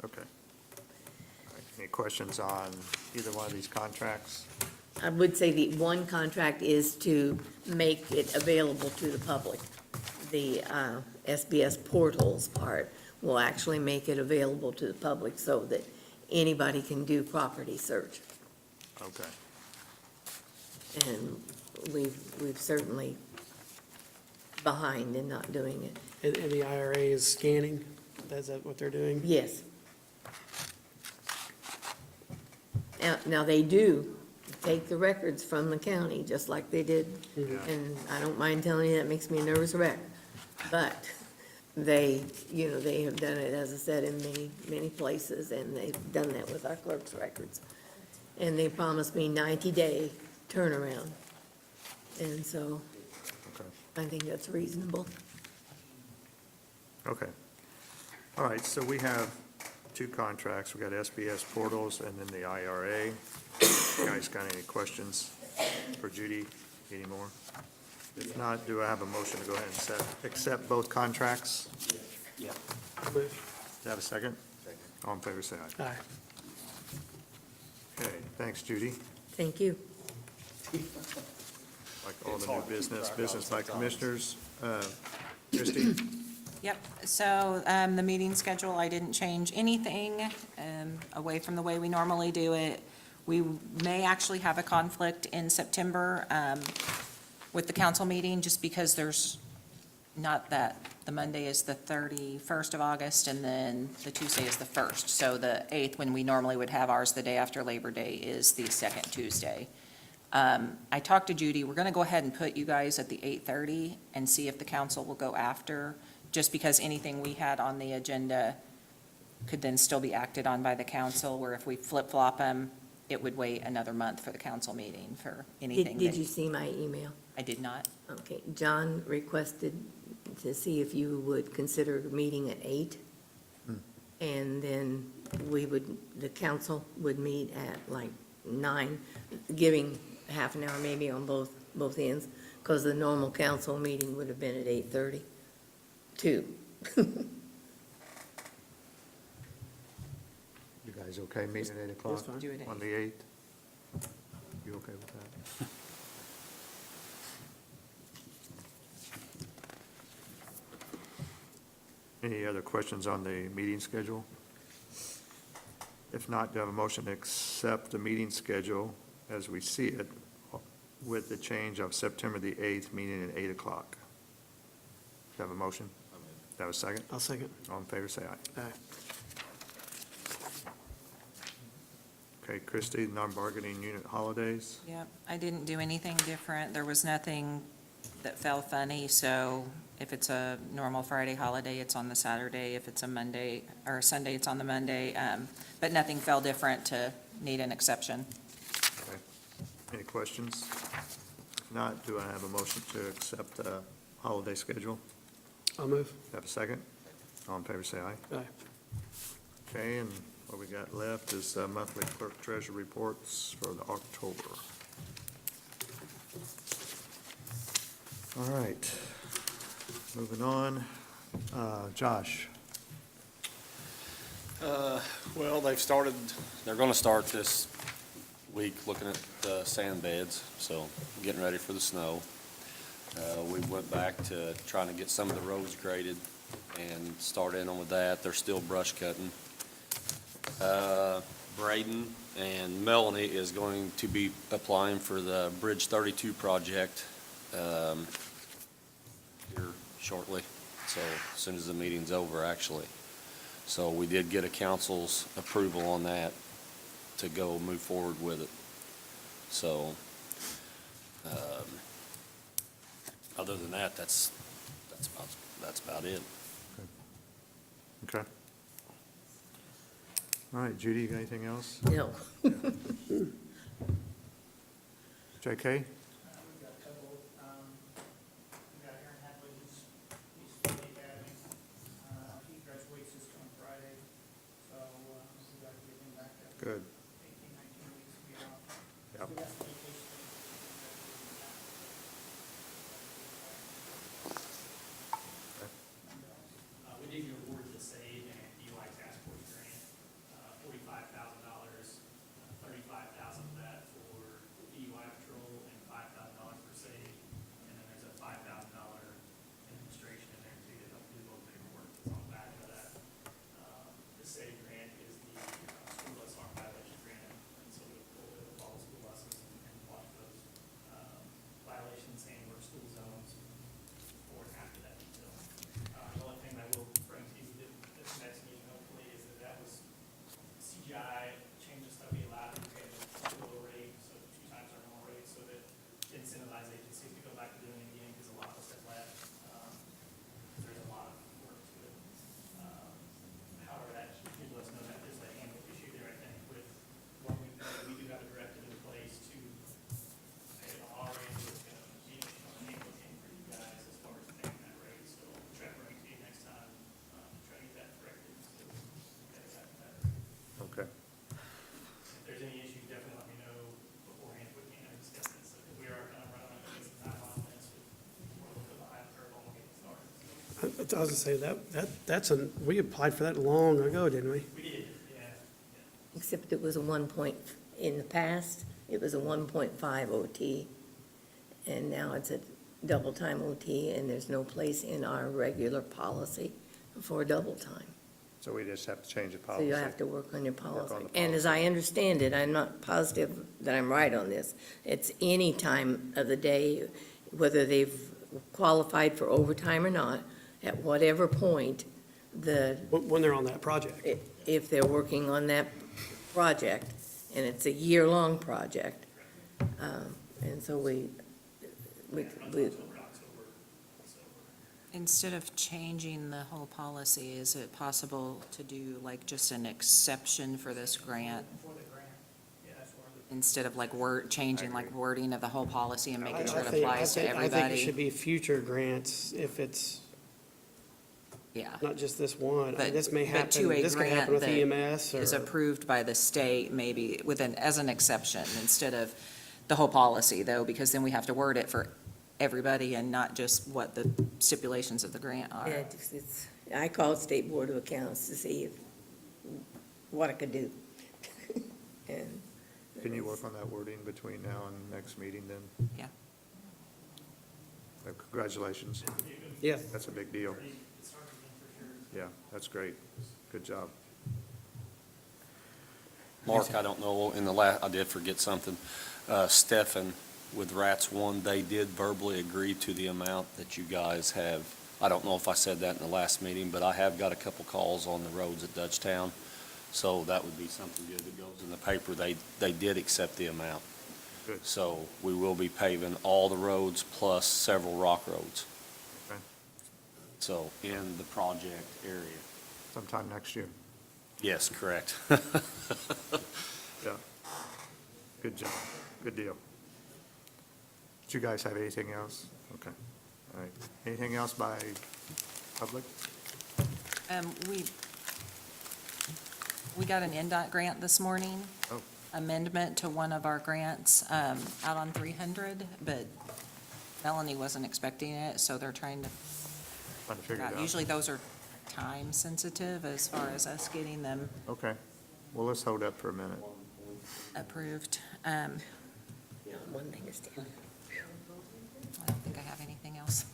okay. All right, any questions on either one of these contracts? I would say the one contract is to make it available to the public. The SBS portals part will actually make it available to the public so that anybody can do property search. Okay. And we've certainly behind in not doing it. And the IRA is scanning? Is that what they're doing? Yes. Now, they do take the records from the county, just like they did. And I don't mind telling you, that makes me a nervous wreck. But they have done it, as I said, in many, many places, and they've done that with our clerk's records. And they promised me 90-day turnaround. And so Okay. I think that's reasonable. Okay. All right, so we have 2 contracts. We got SBS portals and then the IRA. You guys got any questions for Judy anymore? If not, do I have a motion to go ahead and accept both contracts? Yeah. Do I have a second? Second. All in favor, say aye. Aye. Okay, thanks, Judy. Thank you. Like all the new business by commissioners. Christie? Yep, so the meeting schedule, I didn't change anything away from the way we normally do it. We may actually have a conflict in September with the council meeting, just because there's not that, the Monday is the 31st of August, and then the Tuesday is the 1st. So the 8th, when we normally would have ours, the day after Labor Day, is the second Tuesday. I talked to Judy, we're gonna go ahead and put you guys at the 8:30 and see if the council will go after, just because anything we had on the agenda could then still be acted on by the council, where if we flip-flop them, it would wait another month for the council meeting for anything. Did that- you see my email? I did not. Okay, John requested to see if you would consider meeting at 8. And then the council would meet at like 9, giving half an hour maybe on both ends, because the normal council meeting would have been at 8:30. 2. You guys okay meeting at 8 o'clock? That's fine. Do it at On the 8th? You okay with that? Any other questions on the meeting schedule? If not, do I have a motion to accept the meeting schedule as we see it with the change of September the 8th, meeting at 8 o'clock? Do I have a motion? Do I have a second? I'll second. All in favor, say aye. Aye. Okay, Christie, non-bargaining unit holidays? Yep, I didn't do anything different. There was nothing that fell funny, so if it's a normal Friday holiday, it's on the Saturday. If it's a Monday or a Sunday, it's on the Monday. But nothing fell different to need an exception. Okay. Any questions? If not, do I have a motion to accept the holiday schedule? I'll move. Have a second? All in favor, say aye. Aye. Okay, and What we got left is monthly clerk treasurer reports for the October. All right, moving on. Josh, Well, they're gonna start this week looking at the sand beds, so getting ready for the snow. We went back to trying to get some of the roads graded and start in on with that. They're still brush cutting. Braden and Melanie is going to be applying for the Bridge 32 project here shortly, so as soon as the meeting's over, actually. So we did get a council's approval on that to go move forward with it. So, other than that, that's about it. okay. All right, Judy, you got anything else? No. JK? We've got a couple, we got Aaron Hadley, he's from the academy. He graduates this coming Friday, so, we got to get him back up. Good. 18, 19 weeks to be off. Yep. We got some vacation. We did get awarded the SAVE and DUI task force grant, $45,000, $35,000 of that for DUI patrol and $5,000 for SAVE. And then there's a $5,000 administration in there too to help do those paperwork that's on the back of that. The SAVE grant is the school bus arm violation grant, and so we pull it with all the school buses and watch those violations and work school zones before and after that. So, the only thing that will bring to you this next meeting hopefully is that was CGI changes that we allowed to pay the lower rate, so 2 times our normal rate, so that incentivize agencies to go back to doing it again, because a lot of us have left. There's a lot of work to it. However, that should let us know that there's a handbook issue there, I think, with what we do have a directive in place to pay the RA, so it's going to be a handbook in for you guys as far as paying that rate, so we'll try to bring it to you next time, to try to get that corrected, so get it back better. Okay. If there's any issues, definitely let me know beforehand, we can discuss it, so, because we are kind of running up against the timeline on this, we're a little bit behind the curve on getting started. I was gonna say, we applied for that long ago, didn't we? We did, yeah. Except it was a 1 point, in the past, it was a 1.5 OT, and now it's a double time OT, and there's no place in our regular policy for double time. So we just have to change the So policy. you have to work on your Work on policy. the And as I understand it, I'm not positive that I'm right on this, it's any time of the day, whether they've qualified for overtime or not, at whatever point, When they're on that project. if they're working on that project, and it's a year-long project. And so we, Instead of changing the whole policy, is it possible to do like just an exception for this grant? For the grant, yeah, that's where the Instead of like changing like wording of the whole policy and making sure it I think- applies to I think it should everybody? be future grants if it's Yeah. not just this one. But- This may but happen, to a this could happen with grant that EMS or. Is approved by the state, maybe as an exception, instead of the whole policy though, because then we have to word it for everybody and not just what the stipulations of the grant yeah, are. it's, I called State Board of Accounts to see what I could do. And Can you work on that wording between now and next meeting then? Yeah. Congratulations. Yeah. That's a big deal. Yeah, that's great. Good job. Mark, I don't know, I did forget something. Stefan with Rats One, they did verbally agree to the amount that you guys have. I don't know if I said that in the last meeting, but I have got a couple calls on the roads at Dutchtown. So that would be something good that goes in the paper. They did accept the amount. Good. So we will be paving all the roads plus several rock roads. Okay. So in the project area. Sometime next year. Yes, correct. Yeah. Good job. Good deal. Do you guys have anything else? Okay. All right. Anything else by We got an NDOT grant this morning, Oh. amendment to one of our grants, out on 300, but Melanie wasn't expecting it, so they're trying to Trying to figure it out. usually those are time sensitive as far as us getting them Okay, well, let's hold up for a minute. approved. One thing is down. I don't think I have anything else.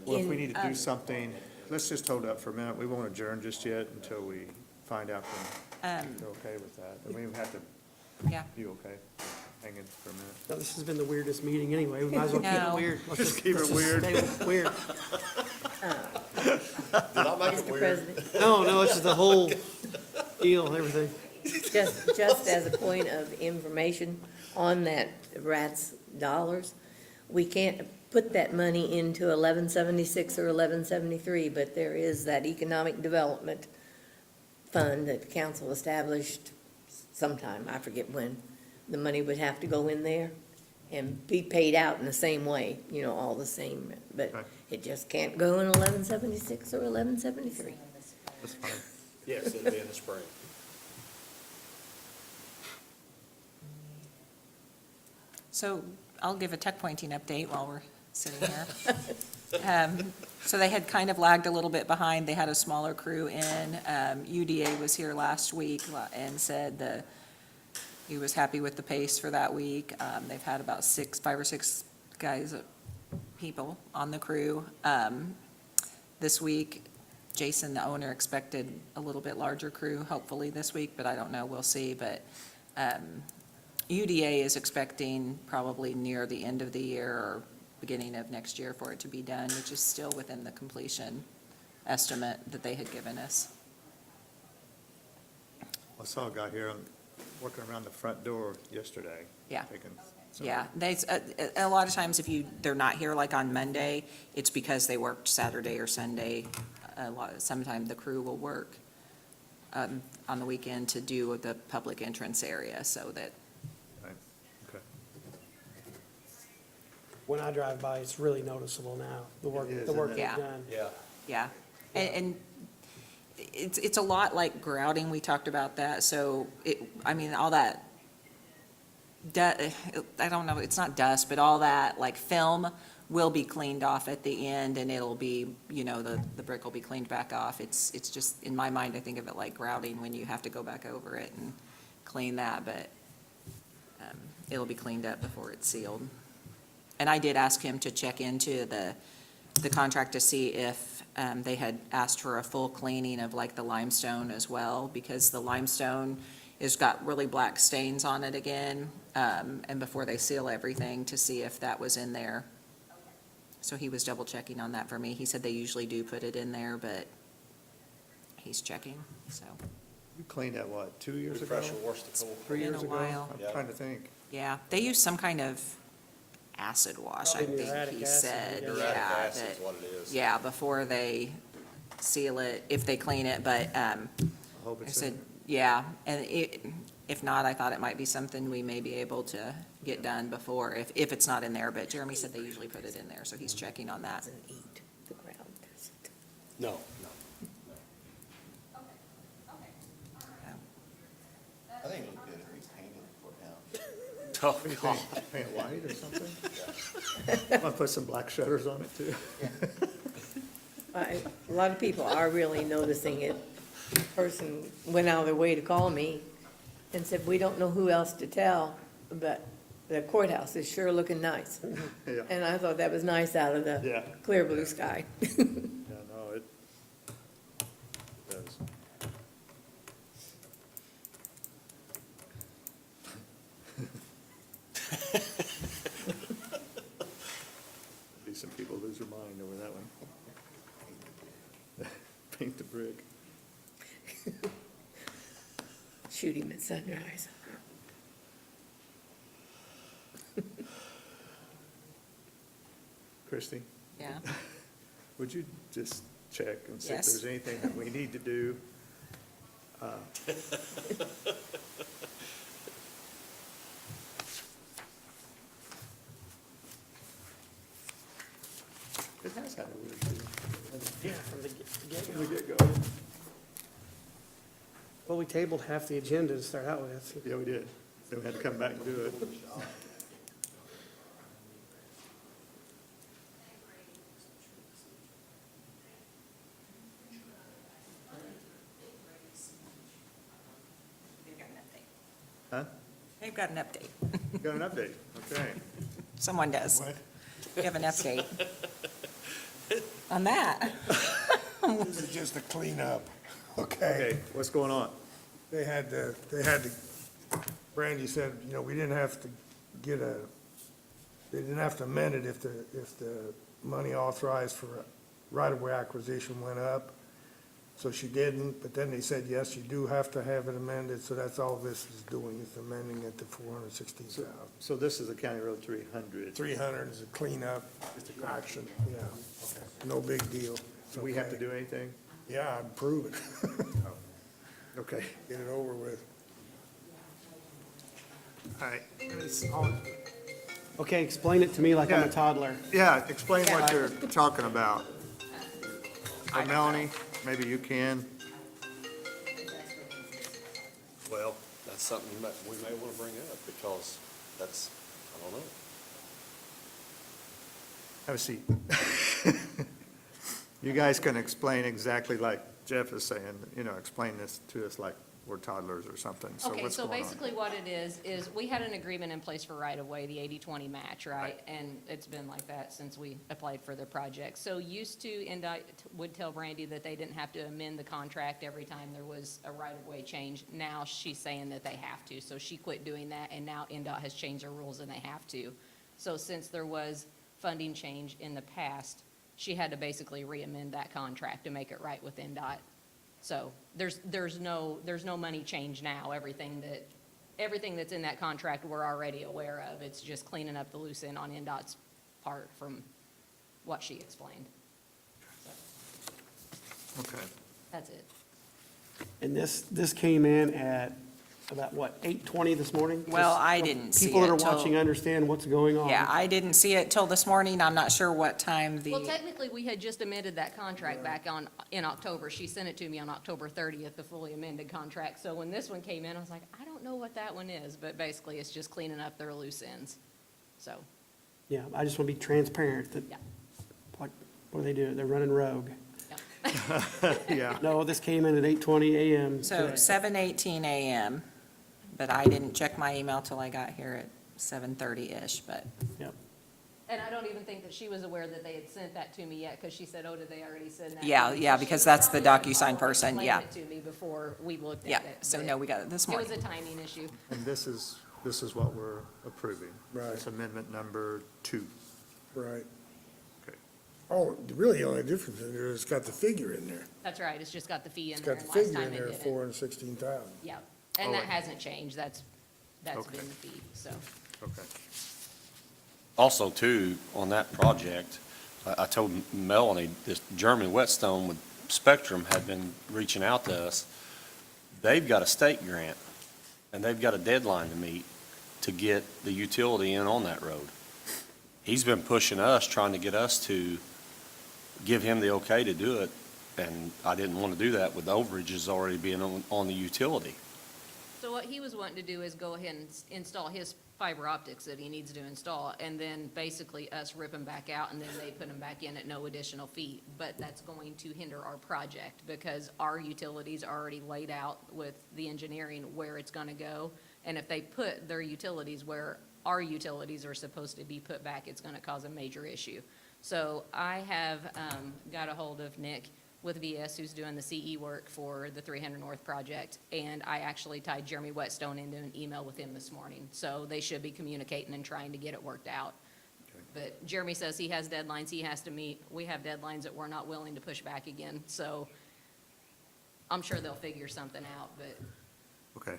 Well, if we In- need to do something, let's just hold up for a minute. We won't adjourn just yet until we find out from, you're okay with that. And we have to, Yeah. you okay? Hang in for a minute. No, this has been the weirdest meeting anyway. We might as well keep it No. weird. Let's Just keep it let's weird. stay with weird. Did I make it Mr. weird? President, No, it's just the whole deal, everything. just as a point of information on that RATS dollars, we can't put that money into 1176 or 1173, but there is that economic development fund that the council established sometime, I forget when. The money would have to go in there and be paid out in the same way, all the same, but Right. it just can't go in 1176 or 1173. That's fine. Yes, it'll be in the spring. So I'll give a tuck pointing update while we're sitting here. So they had kind of lagged a little bit behind. They had a smaller crew in. UDA was here last week and said he was happy with the pace for that week. They've had about 5 or 6 people on the crew. This week, Jason, the owner, expected a little bit larger crew, hopefully this week, but I don't know, we'll see. But UDA is expecting probably near the end of the year or beginning of next year for it to be done, which is still within the completion estimate that they had given us. I saw a guy here working around the front door yesterday. Yeah. taking some- Yeah, a lot of times if they're not here like on Monday, it's because they worked Saturday or Sunday. Sometimes the crew will work on the weekend to do the public entrance area so that, Right, okay. When I drive by, it's really noticeable now, the work, It is, the work isn't it? they've done. Yeah. yeah. And it's a lot like grouting, we talked about that, so all that, I don't know, it's not dust, but all that, like film will be cleaned off at the end, and it'll be, the brick will be cleaned back off. It's just, in my mind, I think of it like grouting, when you have to go back over it and clean that, but it'll be cleaned up before it's sealed. And I did ask him to check into the contract to see if they had asked for a full cleaning of like the limestone as well, because the limestone has got really black stains on it again, and before they seal everything, to see if that was in there. So he was double checking on that for me. He said they usually do put it in there, but he's checking, so. You cleaned that, what, 2 years ago? Pressure wash the pool. 3 Been years a ago? while. I'm Yeah. trying to think. Yeah, they use some kind of acid wash, I Probably think uric he acid, said. yeah. Uric Yeah, acid is that- what it is. Yeah, before they seal it, if they clean it, but, I hope I it's said, in there. yeah, and if not, I thought it might be something we may be able to get done before, if it's not in there, but Jeremy said they usually put it in there, so he's checking on that. Doesn't eat the ground, does it? No, I think it looked good if we painted the courthouse. Oh, What do you think? Paint it white or something? Want to put some black shutters on it, too? A lot of people are really noticing it. Person went out of their way to call me and said, we don't know who else to tell, but the courthouse is sure looking nice. Yeah, And I thought that was nice out of the yeah, clear blue sky. yeah, no, it does. Be some people lose their mind over that one. Paint the brick. Shoot him at sunrise. Christie, Yeah, would you just check and see if Yes. there's anything that we need to do? It has had a weird feeling. Yeah, from the get-go. From the get-go. we tabled half the agenda to start out with. Yeah, we did. Then we had to come back and do it. Huh? They've got an update. Got an update? Okay. Someone does. What? We have an update on that. This is just a cleanup, okay? Okay, what's going on? They had to, Brandy said, you know, we didn't have to get a, they didn't have to amend it if the money authorized for right-of-way acquisition went up. So she didn't, but then they said, yes, you do have to have it amended, so that's all this is doing, is amending it to 416,000. So this is a County Road 300. 300 is a cleanup action, yeah, no big deal. It's Do we have to okay. do anything? Yeah, approve it, Okay. get it over with. All right. Okay, explain it to me like I'm Yeah. a toddler. Yeah, explain what you're talking about. Or Melanie, maybe you can. Well, that's something we may want to bring up, because that's, I don't know. Have a seat. You guys can explain exactly like Jeff is saying, you know, explain this to us like we're toddlers or something. So Okay, what's so going on? basically what it is we had an agreement in place for right-of-way, the 80-20 match, right? And it's been like that since we applied for the project. So used to, NDOT would tell Brandy that they didn't have to amend the contract every time there was a right-of-way change. Now she's saying that they have to, so she quit doing that, and now NDOT has changed their rules and they have to. So since there was funding change in the past, she had to basically re-amend that contract to make it right with NDOT. So there's no money change now. Everything that's in that contract, we're already aware of. It's just cleaning up the loose end on NDOT's part from what she explained. So, Okay. that's it. And this came in at about, what, 8:20 this morning? Well, Just I so didn't see People that it are till- watching understand what's going on. Yeah, I didn't see it till this morning. I'm not sure what time Well, the, technically, we had just amended that contract back in October. She sent it to me on October 30th, the fully amended contract. So when this one came in, I was like, I don't know what that one is, but basically, it's just cleaning up their loose ends. So, Yeah, I just want to be transparent that, yeah, like, what do they do? They're running rogue. yeah. Yeah. No, this came in at 8:20 a.m. so today. 7:18 a.m., but I didn't check my email till I got here at 7:30-ish, but Yep. And I don't even think that she was aware that they had sent that to me yet, because she said, oh, did they already send that? Yeah, to me? yeah, So she because was that's the probably DocuSign person, yeah. explaining it to me before we looked yeah, at it. so but no, we got it this It was morning. a timing issue. And this is what we're approving. Right. It's amendment number 2. Right. Okay. Oh, really, the only difference in there is it's got the figure in there. That's right, it's just got the fee in It's there, got and the last figure time in it there, didn't. 416,000. Yeah, Oh, and that right. hasn't changed, that's Okay. been the fee, so. Okay. Also, too, on that project, I told Melanie, this German Whetstone with Spectrum had been reaching out to us. They've got a state grant, and they've got a deadline to meet to get the utility in on that road. He's been pushing us, trying to get us to give him the okay to do it, and I didn't want to do that with the overages already being on the utility. So what he was wanting to do is go ahead and install his fiber optics that he needs to install, and then basically us rip them back out, and then they put them back in at no additional fee. But that's going to hinder our project, because our utilities are already laid out with the engineering where it's gonna go. And if they put their utilities where our utilities are supposed to be put back, it's gonna cause a major issue. So I have got a hold of Nick with VS, who's doing the CE work for the 300 North project, and I actually tied Jeremy Whetstone into an email with him this morning. So they should be communicating and trying to get it worked out. But Jeremy says he has deadlines he has to meet. We have deadlines that we're not willing to push back again. So I'm sure they'll figure something out, but Okay.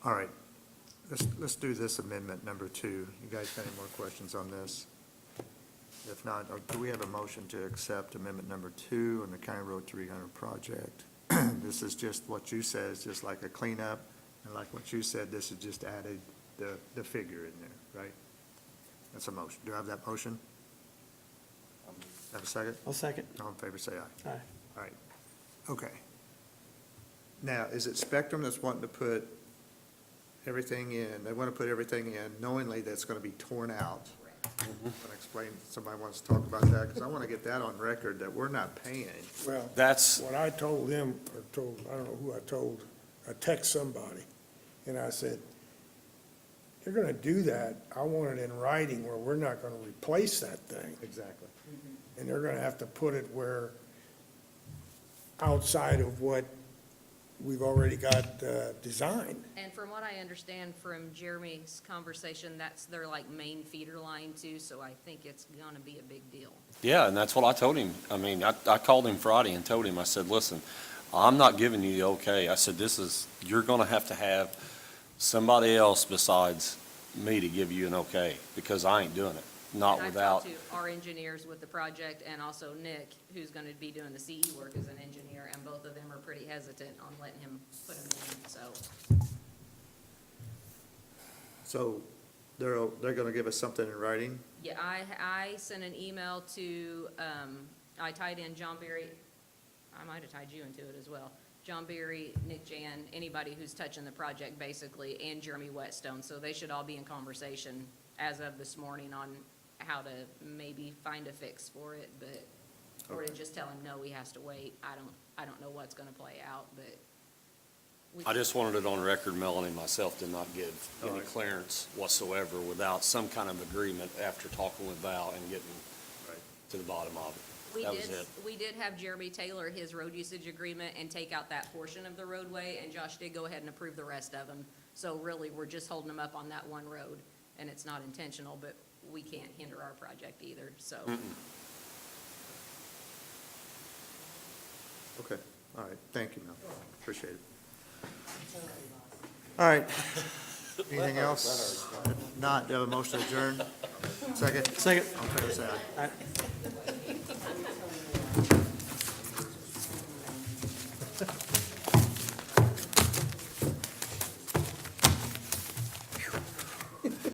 All right. Let's do this amendment number 2. You guys got any more questions on this? If not, do we have a motion to accept amendment number 2 on the County Road 300 project? This is just what you said, it's just like a cleanup, and like what you said, this is just added the figure in there, right? That's a motion. Do I have that motion? Have a second? I'll second. All in favor, say aye. Aye. All right. Okay. Now, is it Spectrum that's wanting to put everything in? They want to put everything in knowingly that's going to be torn out. I'm going to explain, somebody wants to talk about that, because I want to get that on record, that we're not paying. Well, That's, what I told them, or told, I don't know who I told, I text somebody, and I said, they're gonna do that, I want it in writing where we're not gonna replace that thing. Exactly. And they're gonna have to put it where, outside of what we've already got, designed. And from what I understand from Jeremy's conversation, that's their like main feeder line too, so I think it's gonna be a big deal. yeah, and that's what I told him. I mean, I called him Friday and told him, I said, listen, I'm not giving you the okay. I said, you're gonna have somebody else besides me to give you an okay, because I ain't doing it, not And without. I've talked to our engineers with the project and also Nick, who's gonna be doing the CE work as an engineer, and both of them are pretty hesitant on letting him put them in, so. So they're going to give us something in writing? Yeah, I sent an email to, I tied in John Berry, I might have tied you into it as well. John Berry, Nick Jan, anybody who's touching the project basically, and Jeremy Whetstone. So they should all be in conversation as of this morning on how to maybe find a fix for it, but, or to just tell him, no, he has to wait. I don't know what's gonna play out, but. I just wanted it on record, Melanie myself did not give any clearance whatsoever without some kind of agreement after talking with Val and getting to the bottom of it. That was it. We did have Jeremy tailor his road usage agreement and take out that portion of the roadway, and Josh did go ahead and approve the rest of them. So really, we're just holding them up on that one road, and it's not intentional, but we can't hinder our project either, so. Okay, all right, thank you, Mel, appreciate it. All right, anything else? If not, do I have a motion to adjourn? Second? Second. All in favor, say aye. Aye.